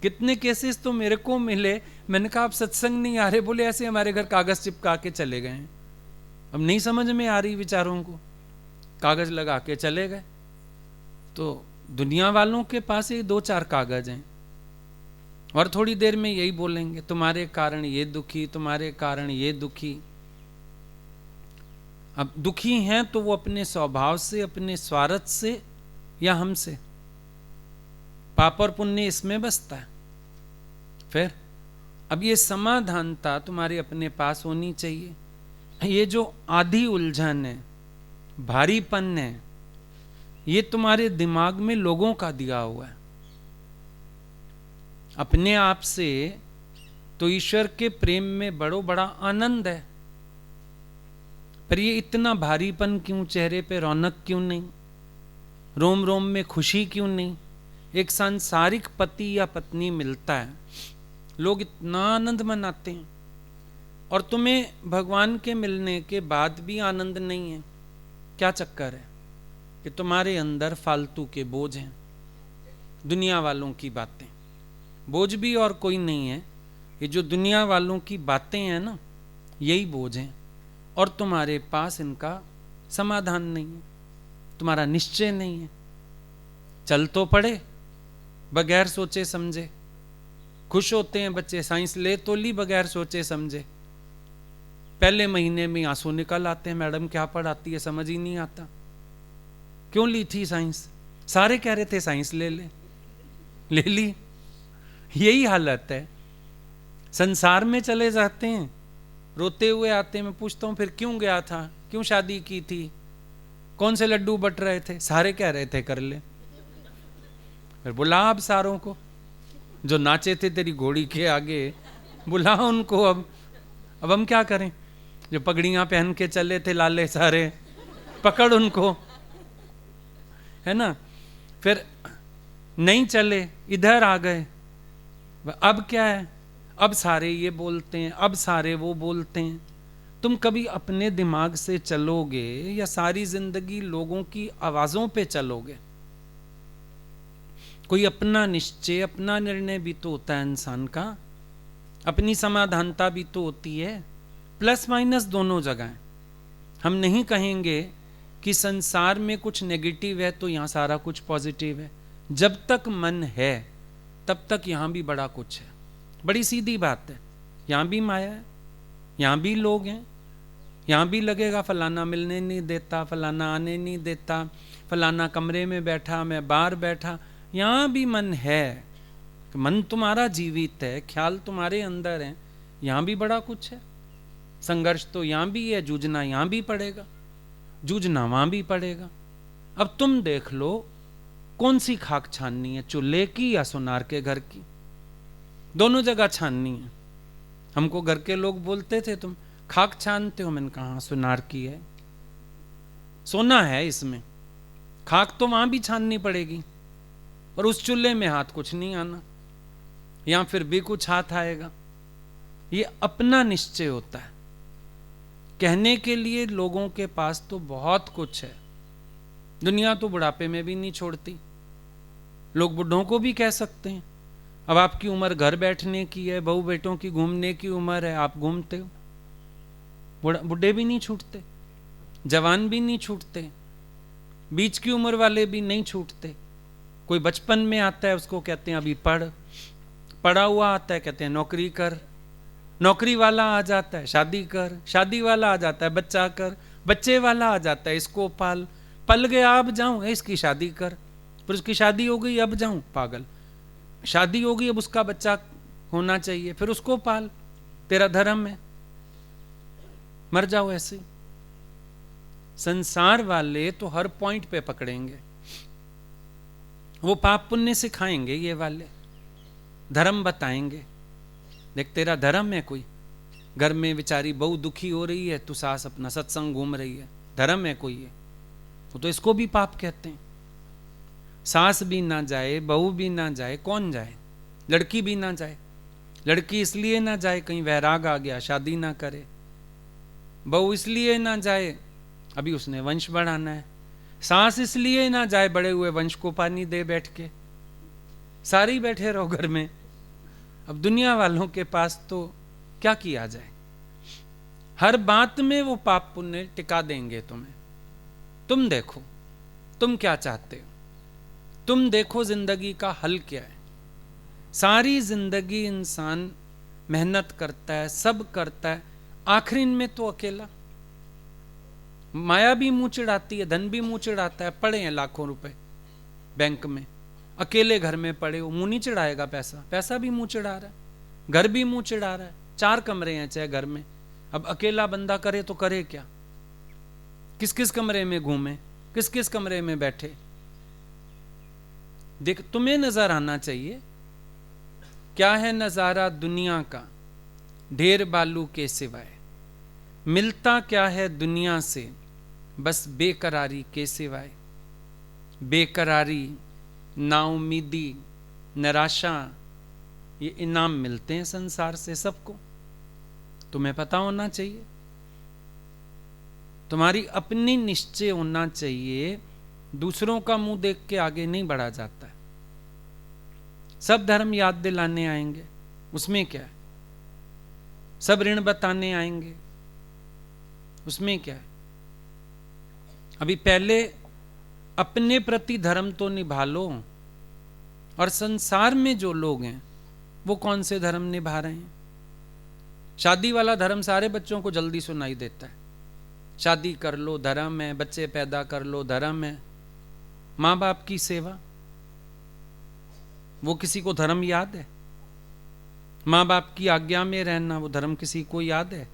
कितने केसेस तो मेरे को मिले, मैंने कहा आप सत्संग नहीं आ रहे, बोले ऐसे हमारे घर कागज चिपका के चले गए। अब नहीं समझ में आ रही बेचारों को, कागज लगा के चले गए। तो दुनिया वालों के पास ये 2-4 कागज हैं और थोड़ी देर में यही बोलेंगे तुम्हारे कारण ये दुखी, तुम्हारे कारण ये दुखी। अब दुखी हैं तो वो अपने स्वभाव से, अपने स्वार्थ से या हमसे? पाप और पुण्य इसमें बसता है। फिर अब ये समाधानता तुम्हारे अपने पास होनी चाहिए। ये जो आधी उलझन है, भारीपन है, ये तुम्हारे दिमाग में लोगों का दिया हुआ है। अपने आप से तो ईश्वर के प्रेम में बड़ा आनंद है, पर ये इतना भारीपन क्यों? चेहरे पे रौनक क्यों नहीं? रोम रोम में खुशी क्यों नहीं? एक सांसारिक पति या पत्नी मिलता है, लोग इतना आनंद मनाते हैं, और तुम्हें भगवान के मिलने के बाद भी आनंद नहीं है। क्या चक्कर है? कि तुम्हारे अंदर फालतू के बोझ हैं, दुनिया वालों की बातें। बोझ भी और कोई नहीं है, ये जो दुनिया वालों की बातें हैं ना, यही बोझ हैं, और तुम्हारे पास इनका समाधान नहीं है, तुम्हारा निश्चय नहीं है। चल तो पड़े बगैर सोचे समझे। खुश होते हैं बच्चे, साइंस ले तो ली बगैर सोचे समझे। पहले महीने में आंसू निकल आते हैं, मैडम क्या पढ़ाती है समझ ही नहीं आता। क्यों ली थी साइंस? सारे कह रहे थे साइंस ले ली। यही हालत है। संसार में चले जाते हैं, रोते हुए आते हैं। मैं पूछता हूं फिर क्यों गया था, क्यों शादी की थी, कौन से लड्डू बट रहे थे? सारे कह रहे थे कर ले। फिर बुला अब सारों को, जो नाचे थे तेरी घोड़ी के आगे, बुला उनको। अब हम क्या करें? जो पगड़ियां पहन के चले थे लाले सारे, पकड़ उनको, है ना। फिर नहीं चले, इधर आ गए। अब क्या है? अब सारे ये बोलते हैं, अब सारे वो बोलते हैं। तुम कभी अपने दिमाग से चलोगे या सारी जिंदगी लोगों की आवाजों पे चलोगे? कोई अपना निश्चय, अपना निर्णय भी तो होता है इंसान का, अपनी समाधानता भी तो होती है। प्लस माइनस दोनों जगह है। हम नहीं कहेंगे कि संसार में कुछ नेगेटिव है तो यहां सारा कुछ पॉजिटिव है। जब तक मन है तब तक यहां भी बड़ा कुछ है। बड़ी सीधी बात है। यहां भी माया है, यहां भी लोग हैं, यहां भी लगेगा फलाना मिलने नहीं देता, फलाना आने नहीं देता, फलाना कमरे में बैठा, मैं बाहर बैठा। यहां भी मन है, मन तुम्हारा जीवित है, ख्याल तुम्हारे अंदर है, यहां भी बड़ा कुछ है। संघर्ष तो यहां भी है, जूझना यहां भी पड़ेगा, जूझना वहां भी पड़ेगा। अब तुम देख लो कौन सी खाक छाननी है, चूल्हे की या सोनार के घर की? दोनों जगह छाननी है। हमको घर के लोग बोलते थे तुम खाक छानते हो, मैंने कहा सोनार की है, सोना है इसमें, खाक तो वहां भी छाननी पड़ेगी, और उस चूल्हे में हाथ कुछ नहीं आना, या फिर भी कुछ हाथ आएगा। ये अपना निश्चय होता है। कहने के लिए लोगों के पास तो बहुत कुछ है, दुनिया तो बुढ़ापे में भी नहीं छोड़ती। लोग बुढ़ों को भी कह सकते हैं अब आपकी उम्र घर बैठने की है, बहू बेटों की घूमने की उम्र है, आप घूमते हो। बुढ़े भी नहीं छूटते, जवान भी नहीं छूटते, बीच की उम्र वाले भी नहीं छूटते। कोई बचपन में आता है उसको कहते हैं अभी पढ़ा हुआ आता है कहते हैं नौकरी कर, नौकरी वाला आ जाता है शादी कर, शादी वाला आ जाता है बच्चा कर, बच्चे वाला आ जाता है इसको पाल, पल गया अब जाऊं, इसकी शादी कर, फिर उसकी शादी हो गई अब जाऊं, पागल, शादी हो गई अब उसका बच्चा होना चाहिए, फिर उसको पाल, तेरा धर्म है, मर जाओ ऐसे। संसार वाले तो हर पॉइंट पे पकड़ेंगे, वो पाप पुण्य सिखाएंगे, ये वाले धर्म बताएंगे। देख तेरा धर्म है कोई, घर में बेचारी बहू दुखी हो रही है, तू सास अपना सत्संग घूम रही है, धर्म है कोई? ये वो तो इसको भी पाप कहते हैं। सास भी ना जाए, बहू भी ना जाए, कौन जाए? लड़की भी ना जाए। लड़की इसलिए ना जाए कहीं वैराग आ गया, शादी ना करे। बहू इसलिए ना जाए, अभी उसने वंश बढ़ाना है। सास इसलिए ना जाए, बड़े हुए वंश को पानी दे बैठ के। सारे ही बैठे रहो घर में। अब दुनिया वालों के पास तो क्या किया जाए? हर बात में वो पाप पुण्य टिका देंगे तुम्हें। तुम देखो तुम क्या चाहते हो, तुम देखो जिंदगी का हल क्या है। सारी जिंदगी इंसान मेहनत करता है, सब करता है, आखिरी में तो अकेला। माया भी मुंह चिढ़ाती है, धन भी मुंह चिढ़ाता है, पड़े हैं लाखों रुपए बैंक में, अकेले घर में पड़े हो, मुंह नहीं चिढ़ाएगा? पैसा, पैसा भी मुंह चिढ़ा रहा है, घर भी मुंह चिढ़ा रहा है, 4 कमरे हैं चाहे घर में। अब अकेला बंदा करे तो करे क्या? किस किस कमरे में घूमे, किस किस कमरे में बैठे? देख, तुम्हें नजर आना चाहिए क्या है नजारा दुनिया का, ढेर बालू के सिवाय। मिलता क्या है दुनिया से, बस बेकरारी के सिवाय। बेकरारी, नाउमीदी, निराशा, ये इनाम मिलते हैं संसार से सबको। तुम्हें पता होना चाहिए, तुम्हारी अपनी निश्चय होना चाहिए। दूसरों का मुंह देख के आगे नहीं बढ़ा जाता है। सब धर्म याद दिलाने आएंगे, उसमें क्या है? सब ऋण बताने आएंगे, उसमें क्या है? अभी पहले अपने प्रति धर्म तो निभा लो। और संसार में जो लोग हैं वो कौन से धर्म निभा रहे हैं? शादी वाला धर्म सारे बच्चों को जल्दी सुनाई देता है। शादी कर लो धर्म है, बच्चे पैदा कर लो धर्म है। माँ बाप की सेवा, वो किसी को धर्म याद है? माँ बाप की आज्ञा में रहना, वो धर्म किसी को याद है?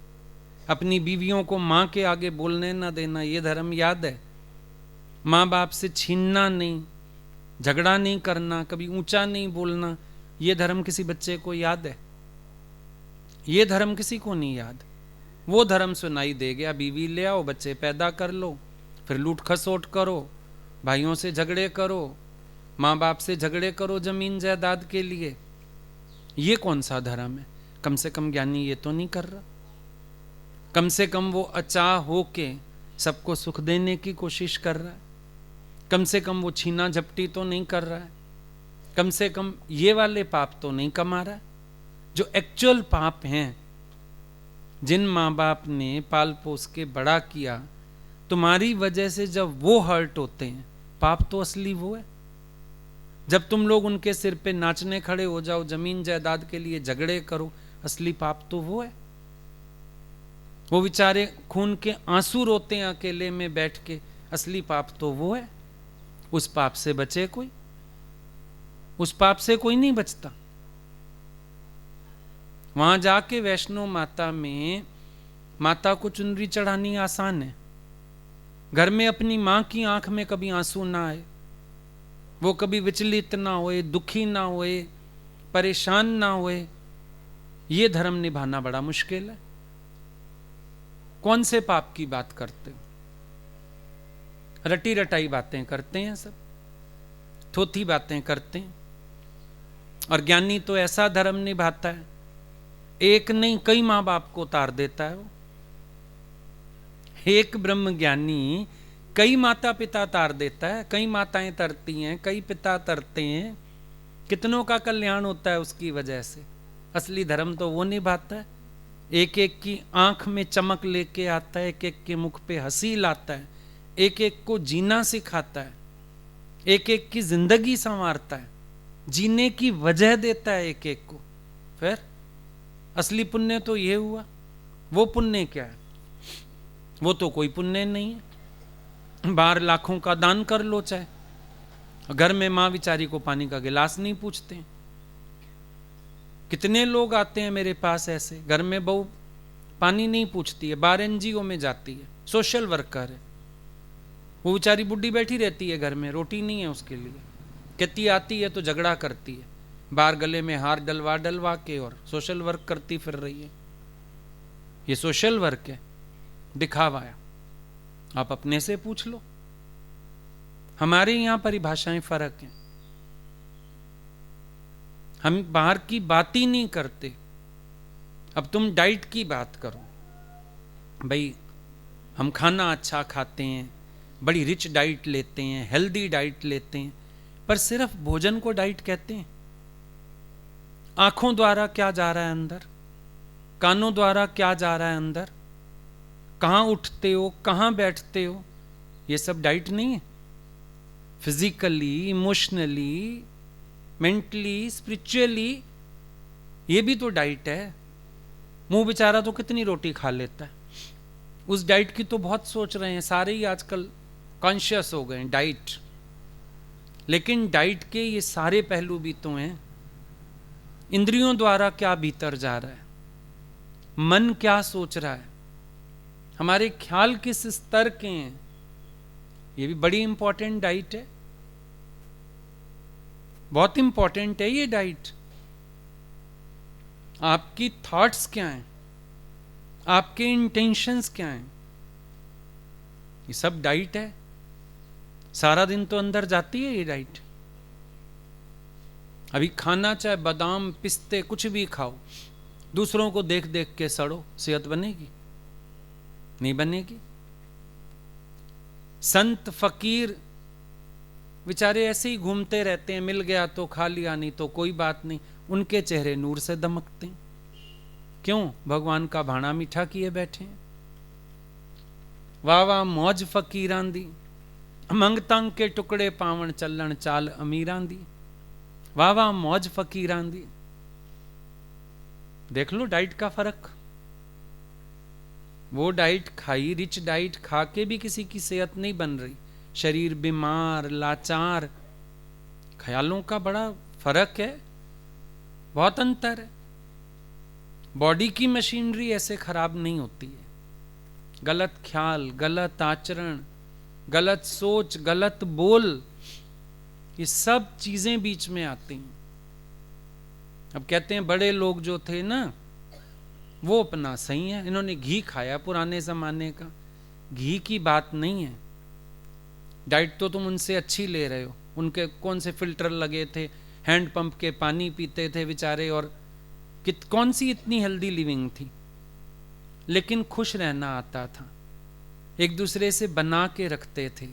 अपनी बीवियों को माँ के आगे बोलने ना देना, ये धर्म याद है? माँ बाप से छीनना नहीं, झगड़ा नहीं करना, कभी ऊंचा नहीं बोलना, ये धर्म किसी बच्चे को याद है? ये धर्म किसी को नहीं याद। वो धर्म सुनाई दे गया, बीवी ले आओ, बच्चे पैदा कर लो, फिर लूट खसोट करो, भाइयों से झगड़े करो, माँ बाप से झगड़े करो जमीन जायदाद के लिए। ये कौन सा धर्म है? कम से कम ज्ञानी ये तो नहीं कर रहा। कम से कम वो अचाह होके सबको सुख देने की कोशिश कर रहा है। कम से कम वो छीना झपटी तो नहीं कर रहा है। कम से कम ये वाले पाप तो नहीं कमा रहा है जो एक्चुअल पाप हैं। जिन माँ बाप ने पाल पोस के बड़ा किया, तुम्हारी वजह से जब वो हर्ट होते हैं, पाप तो असली वो है। जब तुम लोग उनके सिर पे नाचने खड़े हो जाओ, जमीन जायदाद के लिए झगड़े करो, असली पाप तो वो है। वो बेचारे खून के आंसू रोते हैं अकेले में बैठ के, असली पाप तो वो है। उस पाप से बचे कोई? उस पाप से कोई नहीं बचता। वहां जाके वैष्णो माता में माता को चुनरी चढ़ानी आसान है। घर में अपनी मां की आंख में कभी आंसू ना आए, वो कभी विचलित ना होए, दुखी ना होए, परेशान ना होए, ये धर्म निभाना बड़ा मुश्किल है। कौन से पाप की बात करते हो? रटी रटाई बातें करते हैं सब, थोथी बातें करते हैं। और ज्ञानी तो ऐसा धर्म निभाता है, एक नहीं कई मां बाप को उतार देता है। वो एक ब्रह्म ज्ञानी कई माता पिता तार देता है, कई माताएं तरती हैं, कई पिता तरते हैं, कितनों का कल्याण होता है उसकी वजह से। असली धर्म तो वो निभाता है, एक एक की आंख में चमक लेके आता है, एक एक के मुख पे हंसी लाता है, एक एक को जीना सिखाता है, एक एक की जिंदगी संवारता है, जीने की वजह देता है एक एक को। फिर असली पुण्य तो ये हुआ। वो पुण्य क्या है? वो तो कोई पुण्य नहीं है। बाहर लाखों का दान कर लो चाहे, घर में माँ बेचारी को पानी का गिलास नहीं पूछते। कितने लोग आते हैं मेरे पास ऐसे, घर में बहू पानी नहीं पूछती है, बाहर एनजीओ में जाती है, सोशल वर्कर है, वो बेचारी बुढ़ी बैठी रहती है घर में, रोटी नहीं है उसके लिए, कहती आती है तो झगड़ा करती है, बाहर गले में हार डलवा डलवा के और सोशल वर्क करती फिर रही है। ये सोशल वर्क है, दिखावा है। आप अपने से पूछ लो। हमारे यहां परिभाषाएं फर्क हैं, हम बाहर की बात ही नहीं करते। अब तुम डाइट की बात करो, भाई हम खाना अच्छा खाते हैं, बड़ी रिच डाइट लेते हैं, हेल्दी डाइट लेते हैं, पर सिर्फ भोजन को डाइट कहते हैं? आंखों द्वारा क्या जा रहा है अंदर, कानों द्वारा क्या जा रहा है अंदर, कहां उठते हो, कहां बैठते हो, ये सब डाइट नहीं है? फिजिकली, इमोशनली, मेंटली, स्पिरिचुअली, ये भी तो डाइट है। मुंह बेचारा तो कितनी रोटी खा लेता है, उस डाइट की तो बहुत सोच रहे हैं, सारे ही आजकल कॉन्शियस हो गए डाइट। लेकिन डाइट के ये सारे पहलू भी तो हैं। इंद्रियों द्वारा क्या भीतर जा रहा है, मन क्या सोच रहा है, हमारे ख्याल किस स्तर के हैं, ये भी बड़ी इंपॉर्टेंट डाइट है, बहुत इंपॉर्टेंट है ये डाइट। आपकी थॉट्स क्या हैं, आपके इंटेंशंस क्या हैं, ये सब डाइट है। सारा दिन तो अंदर जाती है ये डाइट। अभी खाना चाहे बादाम पिस्ते कुछ भी खाओ, दूसरों को देख देख के सड़ो, सेहत बनेगी? नहीं बनेगी। संत फकीर बेचारे ऐसे ही घूमते रहते हैं, मिल गया तो खा लिया, नहीं तो कोई बात नहीं, उनके चेहरे नूर से दमकते हैं। क्यों? भगवान का भाणा मीठा किए बैठे हैं। वाह वाह मौज फकीरां दी, मंगतंग के टुकड़े पावण चलन चाल अमीरां दी। वाह वाह मौज फकीरां दी। देख लो डाइट का फर्क। वो डाइट खाई, रिच डाइट खा के भी किसी की सेहत नहीं बन रही, शरीर बीमार, लाचार। ख्यालों का बड़ा फर्क है, बहुत अंतर है। बॉडी की मशीनरी ऐसे खराब नहीं होती है। गलत ख्याल, गलत आचरण, गलत सोच, गलत बोल, ये सब चीजें बीच में आती हैं। अब कहते हैं बड़े लोग जो थे ना, वो अपना सही है, इन्होंने घी खाया पुराने जमाने का। घी की बात नहीं है। डाइट तो तुम उनसे अच्छी ले रहे हो, उनके कौन से फिल्टर लगे थे, हैंडपंप के पानी पीते थे बेचारे, और कौन सी इतनी हेल्दी लिविंग थी। लेकिन खुश रहना आता था, एक दूसरे से बना के रखते थे,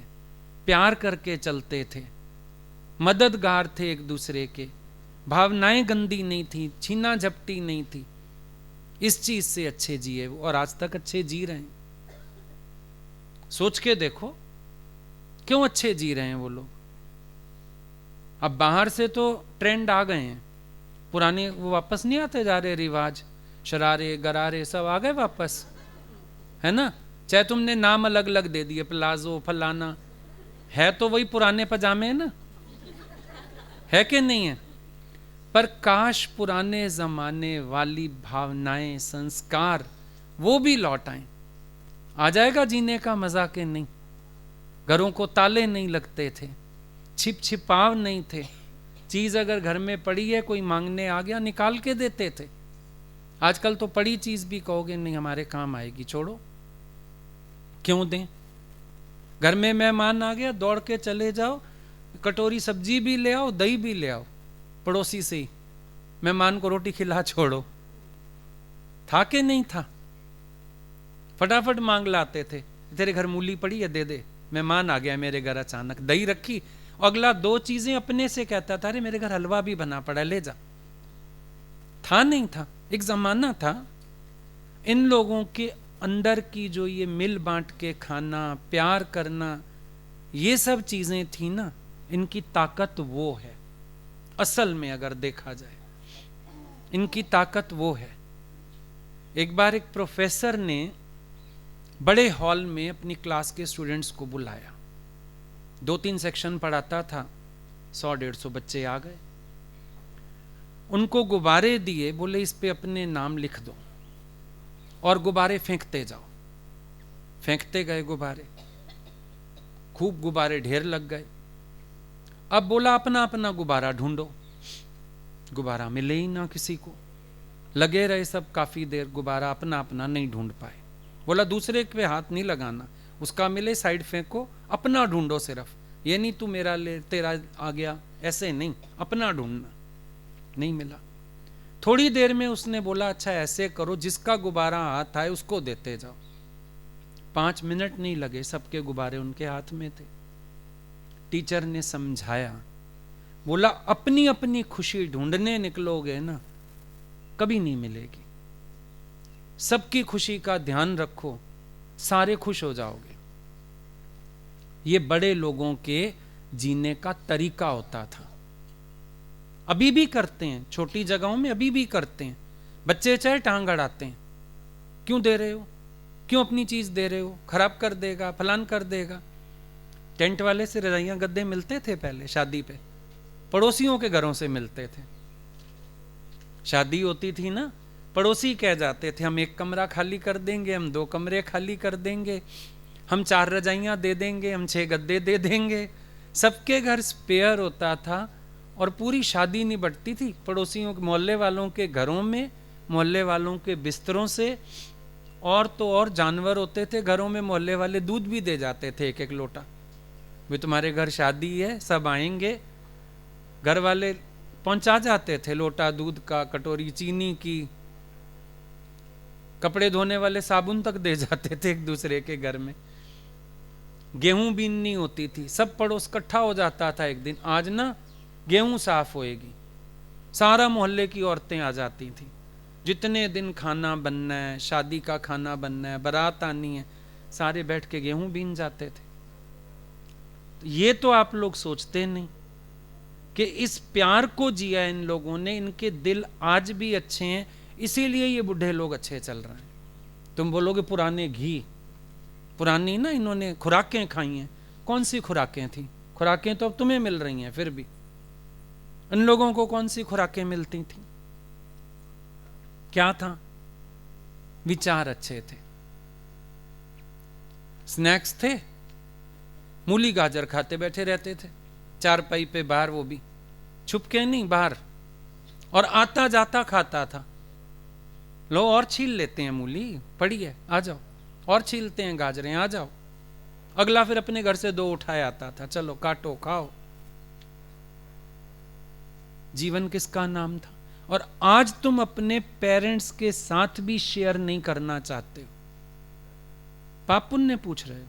प्यार करके चलते थे, मददगार थे एक दूसरे के, भावनाएं गंदी नहीं थी, छीना झपटी नहीं थी। इस चीज से अच्छे जिए वो, और आज तक अच्छे जी रहे हैं। सोच के देखो क्यों अच्छे जी रहे हैं वो लोग। अब बाहर से तो ट्रेंड आ गए हैं, पुराने वो वापस नहीं आते जा रहे रिवाज, शरारे गरारे सब आ गए वापस, है ना। चाहे तुमने नाम अलग अलग दे दिए, प्लाजो फलाना, है तो वही पुराने पजामे है ना, है कि नहीं है। पर काश पुराने जमाने वाली भावनाएं, संस्कार वो भी लौट आए। आ जाएगा जीने का मजा के नहीं। घरों को ताले नहीं लगते थे, छिप छिपाव नहीं थे, चीज अगर घर में पड़ी है कोई मांगने आ गया निकाल के देते थे। आजकल तो पड़ी चीज भी कहोगे नहीं हमारे काम आएगी, छोड़ो, क्यों दें। घर में मेहमान आ गया, दौड़ के चले जाओ, कटोरी सब्जी भी ले आओ, दही भी ले आओ, पड़ोसी से ही मेहमान को रोटी खिला छोड़ो। था कि नहीं था? फटाफट मांग लाते थे, तेरे घर मूली पड़ी है दे दे, मेहमान आ गया मेरे घर अचानक, दही रखी, अगला दो चीजें अपने से कहता था, अरे मेरे घर हलवा भी बना पड़ा ले जा। था नहीं था? एक जमाना था। इन लोगों के अंदर की जो ये मिल बांट के खाना, प्यार करना, ये सब चीजें थी ना, इनकी ताकत वो है। असल में अगर देखा जाए इनकी ताकत वो है। एक बार एक प्रोफेसर ने बड़े हॉल में अपनी क्लास के स्टूडेंट्स को बुलाया, 2-3 सेक्शन पढ़ाता था, 100-150 बच्चे आ गए। उनको गुब्बारे दिए, बोले इस पे अपने नाम लिख दो और गुब्बारे फेंकते जाओ। फेंकते गए गुब्बारे, खूब गुब्बारे ढेर लग गए। अब बोला अपना अपना गुब्बारा ढूंढो। गुब्बारा मिले ही ना किसी को। लगे रहे सब काफी देर, गुब्बारा अपना अपना नहीं ढूंढ पाए। बोला दूसरे पे हाथ नहीं लगाना, उसका मिले साइड फेंको, अपना ढूंढो सिर्फ। ये नहीं तू मेरा ले तेरा आ गया, ऐसे नहीं, अपना ढूंढना। नहीं मिला। थोड़ी देर में उसने बोला अच्छा ऐसे करो, जिसका गुब्बारा हाथ आए उसको देते जाओ। 5 मिनट नहीं लगे, सबके गुब्बारे उनके हाथ में थे। टीचर ने समझाया, बोला अपनी अपनी खुशी ढूंढने निकलोगे ना, कभी नहीं मिलेगी। सबकी खुशी का ध्यान रखो, सारे खुश हो जाओगे। ये बड़े लोगों के जीने का तरीका होता था। अभी भी करते हैं, छोटी जगहों में अभी भी करते हैं। बच्चे चाहे टांग अड़ाते हैं, क्यों दे रहे हो, क्यों अपनी चीज दे रहे हो, खराब कर देगा, फलान कर देगा। टेंट वाले से रजाइयां गद्दे मिलते थे पहले शादी पे, पड़ोसियों के घरों से मिलते थे। शादी होती थी ना, पड़ोसी कह जाते थे हम 1 कमरा खाली कर देंगे, हम 2 कमरे खाली कर देंगे, हम 4 रजाइयां दे देंगे, हम 6 गद्दे दे देंगे। सबके घर स्पेयर होता था और पूरी शादी निबटती थी पड़ोसियों के, मोहल्ले वालों के घरों में, मोहल्ले वालों के बिस्तरों से। और तो और जानवर होते थे घरों में, मोहल्ले वाले दूध भी दे जाते थे 1-1 लोटा। भाई तुम्हारे घर शादी है, सब आएंगे, घर वाले पहुंचा जाते थे लोटा दूध का, कटोरी चीनी की, कपड़े धोने वाले साबुन तक दे जाते थे एक दूसरे के घर में। गेहूं बीननी होती थी, सब पड़ोस इकट्ठा हो जाता था एक दिन, आज ना गेहूं साफ होएगी, सारा मोहल्ले की औरतें आ जाती थी। जितने दिन खाना बनना है, शादी का खाना बनना है, बारात आनी है, सारे बैठ के गेहूं बीन जाते थे। ये तो आप लोग सोचते नहीं कि इस प्यार को जिया इन लोगों ने, इनके दिल आज भी अच्छे हैं, इसीलिए ये बुढ़े लोग अच्छे चल रहे हैं। तुम बोलोगे पुराने घी, पुरानी ना इन्होंने खुराकें खाई हैं। कौन सी खुराकें थी? खुराकें तो अब तुम्हें मिल रही हैं, फिर भी इन लोगों को कौन सी खुराकें मिलती थी? क्या था? विचार अच्छे थे, स्नैक्स थे, मूली गाजर खाते बैठे रहते थे चारपाई पे बाहर, वो भी छुप के नहीं, बाहर। और आता जाता खाता था। लो और छील लेते हैं मूली, पड़ी है आ जाओ, और छीलते हैं गाजरें, आ जाओ। अगला फिर अपने घर से 2 उठाए आता था, चलो काटो खाओ। जीवन किसका नाम था? और आज तुम अपने पेरेंट्स के साथ भी शेयर नहीं करना चाहते हो। पाप पुण्य पूछ रहे हो?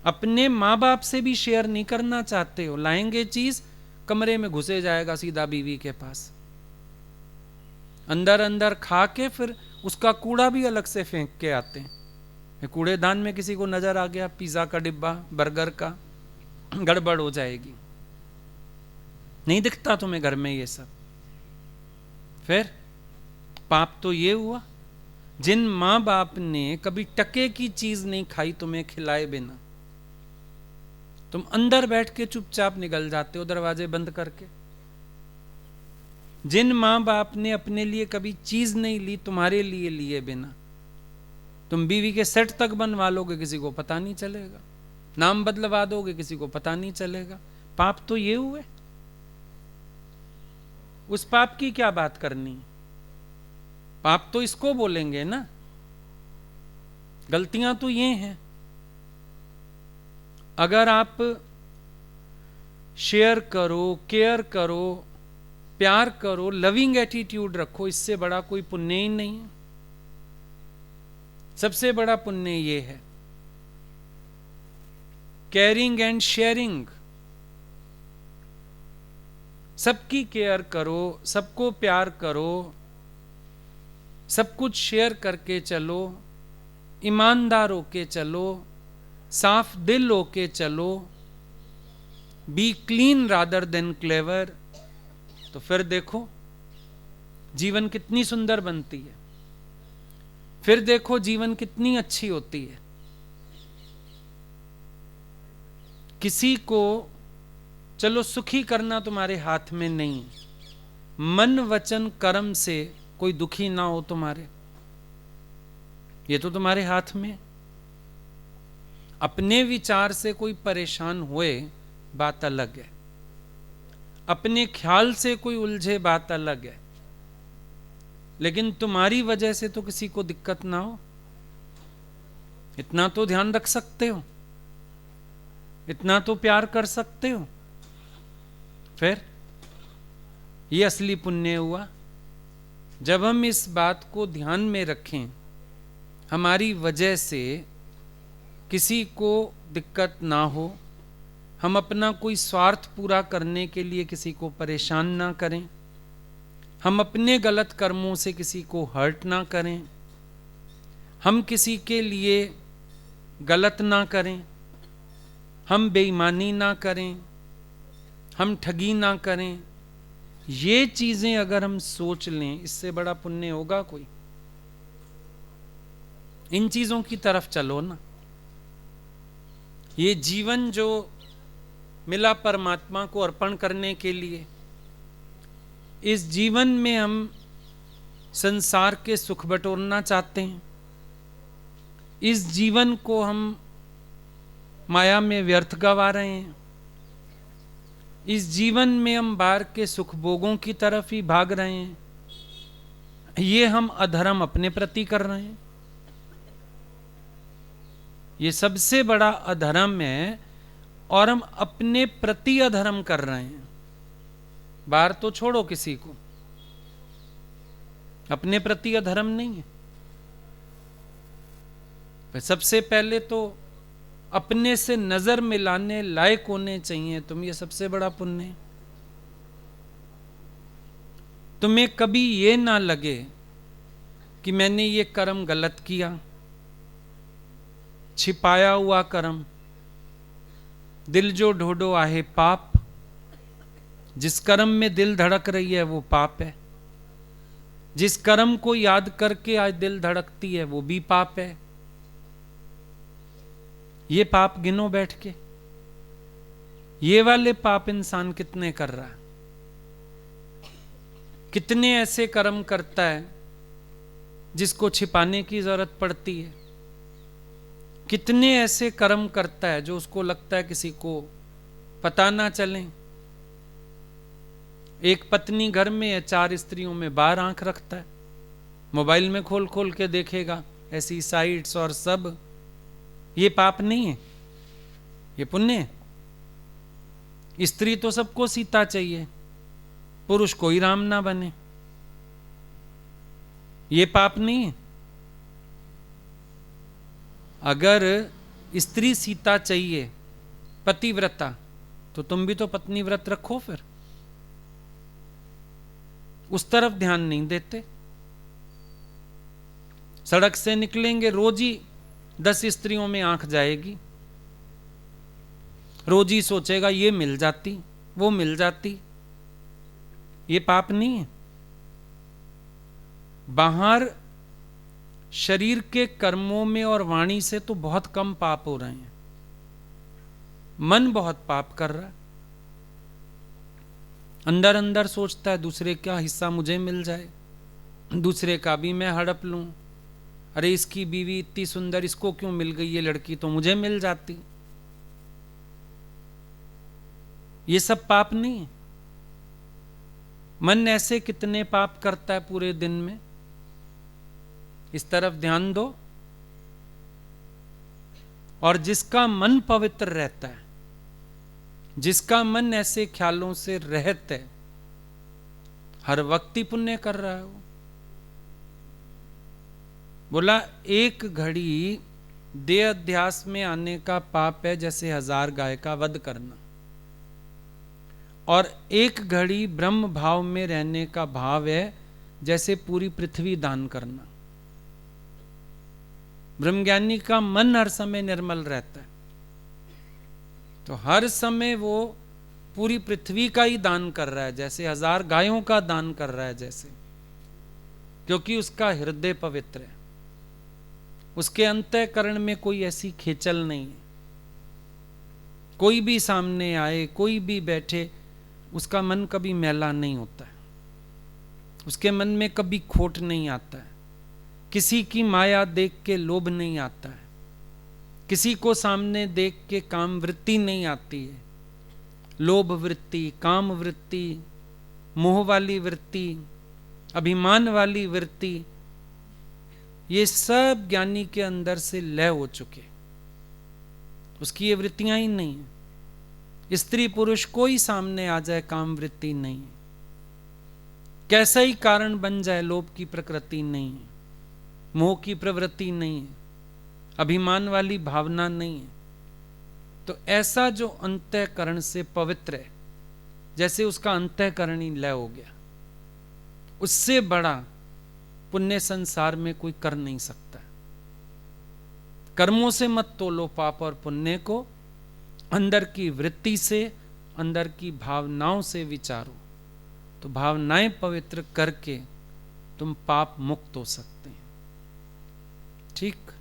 अपने मां बाप से भी शेयर नहीं करना चाहते हो। लाएंगे चीज, कमरे में घुसे जाएगा सीधा बीवी के पास, अंदर अंदर खा के फिर उसका कूड़ा भी अलग से फेंक के आते हैं। कूड़ेदान में किसी को नजर आ गया पिज्जा का डिब्बा, बर्गर का, गड़बड़ हो जाएगी। नहीं दिखता तुम्हें घर में ये सब? फिर पाप तो ये हुआ, जिन मां बाप ने कभी टके की चीज नहीं खाई तुम्हें खिलाए बिना, तुम अंदर बैठ के चुपचाप निकल जाते हो दरवाजे बंद करके। जिन मां बाप ने अपने लिए कभी चीज नहीं ली तुम्हारे लिए लिए बिना, तुम बीवी के सेट तक बनवा लोगे, किसी को पता नहीं चलेगा। नाम बदलवा दोगे, किसी को पता नहीं चलेगा। पाप तो ये हुए। उस पाप की क्या बात करनी? पाप तो इसको बोलेंगे ना। गलतियां तो ये हैं। अगर आप शेयर करो, केयर करो, प्यार करो, लविंग एटीट्यूड रखो, इससे बड़ा कोई पुण्य ही नहीं है। सबसे बड़ा पुण्य ये है केयरिंग एंड शेयरिंग। सबकी केयर करो, सबको प्यार करो, सब कुछ शेयर करके चलो, ईमानदार होके चलो, साफ दिल होके चलो, B clean rather than clever. तो फिर देखो जीवन कितनी सुंदर बनती है, फिर देखो जीवन कितनी अच्छी होती है। किसी को चलो सुखी करना तुम्हारे हाथ में नहीं, मन वचन कर्म से कोई दुखी ना हो तुम्हारे, ये तो तुम्हारे हाथ में। अपने विचार से कोई परेशान हुए बात अलग है, अपने ख्याल से कोई उलझे बात अलग है, लेकिन तुम्हारी वजह से तो किसी को दिक्कत ना हो, इतना तो ध्यान रख सकते हो, इतना तो प्यार कर सकते हो। फिर ये असली पुण्य हुआ। जब हम इस बात को ध्यान में रखें, हमारी वजह से किसी को दिक्कत ना हो, हम अपना कोई स्वार्थ पूरा करने के लिए किसी को परेशान ना करें, हम अपने गलत कर्मों से किसी को हर्ट ना करें, हम किसी के लिए गलत ना करें, हम बेईमानी ना करें, हम ठगी ना करें, ये चीजें अगर हम सोच लें, इससे बड़ा पुण्य होगा कोई? इन चीजों की तरफ चलो ना। ये जीवन जो मिला परमात्मा को अर्पण करने के लिए, इस जीवन में हम संसार के सुख बटोरना चाहते हैं, इस जीवन को हम माया में व्यर्थ गवा रहे हैं, इस जीवन में हम बाहर के सुख भोगों की तरफ ही भाग रहे हैं, ये हम अधर्म अपने प्रति कर रहे हैं। ये सबसे बड़ा अधर्म है, और हम अपने प्रति अधर्म कर रहे हैं। बाहर तो छोड़ो किसी को, अपने प्रति अधर्म नहीं है। सबसे पहले तो अपने से नजर मिलाने लायक होने चाहिए तुम, ये सबसे बड़ा पुण्य है। तुम्हें कभी ये ना लगे कि मैंने ये कर्म गलत किया, छिपाया हुआ कर्म, दिल जो ढोडो आहे पाप, जिस कर्म में दिल धड़क रही है वो पाप है, जिस कर्म को याद करके आज दिल धड़कती है वो भी पाप है। ये पाप गिनो बैठ के, ये वाले पाप इंसान कितने कर रहा है, कितने ऐसे कर्म करता है जिसको छिपाने की जरूरत पड़ती है, कितने ऐसे कर्म करता है जो उसको लगता है किसी को पता ना चले। एक पत्नी घर में है, 4 स्त्रियों में बाहर आंख रखता है, मोबाइल में खोल खोल के देखेगा ऐसी साइट्स और सब। ये पाप नहीं है, ये पुण्य है। स्त्री तो सबको सीता चाहिए, पुरुष कोई राम ना बने, ये पाप नहीं है। अगर स्त्री सीता चाहिए, पतिव्रता, तो तुम भी तो पत्नी व्रत रखो। फिर उस तरफ ध्यान नहीं देते। सड़क से निकलेंगे, रोज ही 10 स्त्रियों में आंख जाएगी, रोज ही सोचेगा ये मिल जाती, वो मिल जाती। ये पाप नहीं है। बाहर शरीर के कर्मों में और वाणी से तो बहुत कम पाप हो रहे हैं, मन बहुत पाप कर रहा है। अंदर अंदर सोचता है दूसरे का हिस्सा मुझे मिल जाए, दूसरे का भी मैं हड़प लूं, अरे इसकी बीवी इतनी सुंदर, इसको क्यों मिल गई ये लड़की, तो मुझे मिल जाती। ये सब पाप नहीं है। मन ऐसे कितने पाप करता है पूरे दिन में, इस तरफ ध्यान दो। और जिसका मन पवित्र रहता है, जिसका मन ऐसे ख्यालों से रहित है, हर वक्त ही पुण्य कर रहा है वो। बोला एक घड़ी देह अध्यास में आने का पाप है जैसे 1000 गाय का वध करना, और एक घड़ी ब्रह्म भाव में रहने का भाव है जैसे पूरी पृथ्वी दान करना। ब्रह्मज्ञानी का मन हर समय निर्मल रहता है, तो हर समय वो पूरी पृथ्वी का ही दान कर रहा है, जैसे 1000 गायों का दान कर रहा है जैसे, क्योंकि उसका हृदय पवित्र है, उसके अंतःकरण में कोई ऐसी खेचल नहीं है, कोई भी सामने आए, कोई भी बैठे, उसका मन कभी मैला नहीं होता है, उसके मन में कभी खोट नहीं आता है, किसी की माया देख के लोभ नहीं आता है, किसी को सामने देख के काम वृत्ति नहीं आती है। लोभ वृत्ति, काम वृत्ति, मोह वाली वृत्ति, अभिमान वाली वृत्ति, ये सब ज्ञानी के अंदर से लय हो चुके, उसकी ये वृत्तियां ही नहीं है। स्त्री पुरुष कोई सामने आ जाए, काम वृत्ति नहीं है, कैसा ही कारण बन जाए, लोभ की प्रकृति नहीं है, मोह की प्रवृत्ति नहीं है, अभिमान वाली भावना नहीं है। तो ऐसा जो अंतःकरण से पवित्र है, जैसे उसका अंतःकरण ही लय हो गया, उससे बड़ा पुण्य संसार में कोई कर नहीं सकता। कर्मों से मत तोलो पाप और पुण्य को, अंदर की वृत्ति से, अंदर की भावनाओं से विचारो, तो भावनाएं पवित्र करके तुम पाप मुक्त हो सकते हैं। ठीक।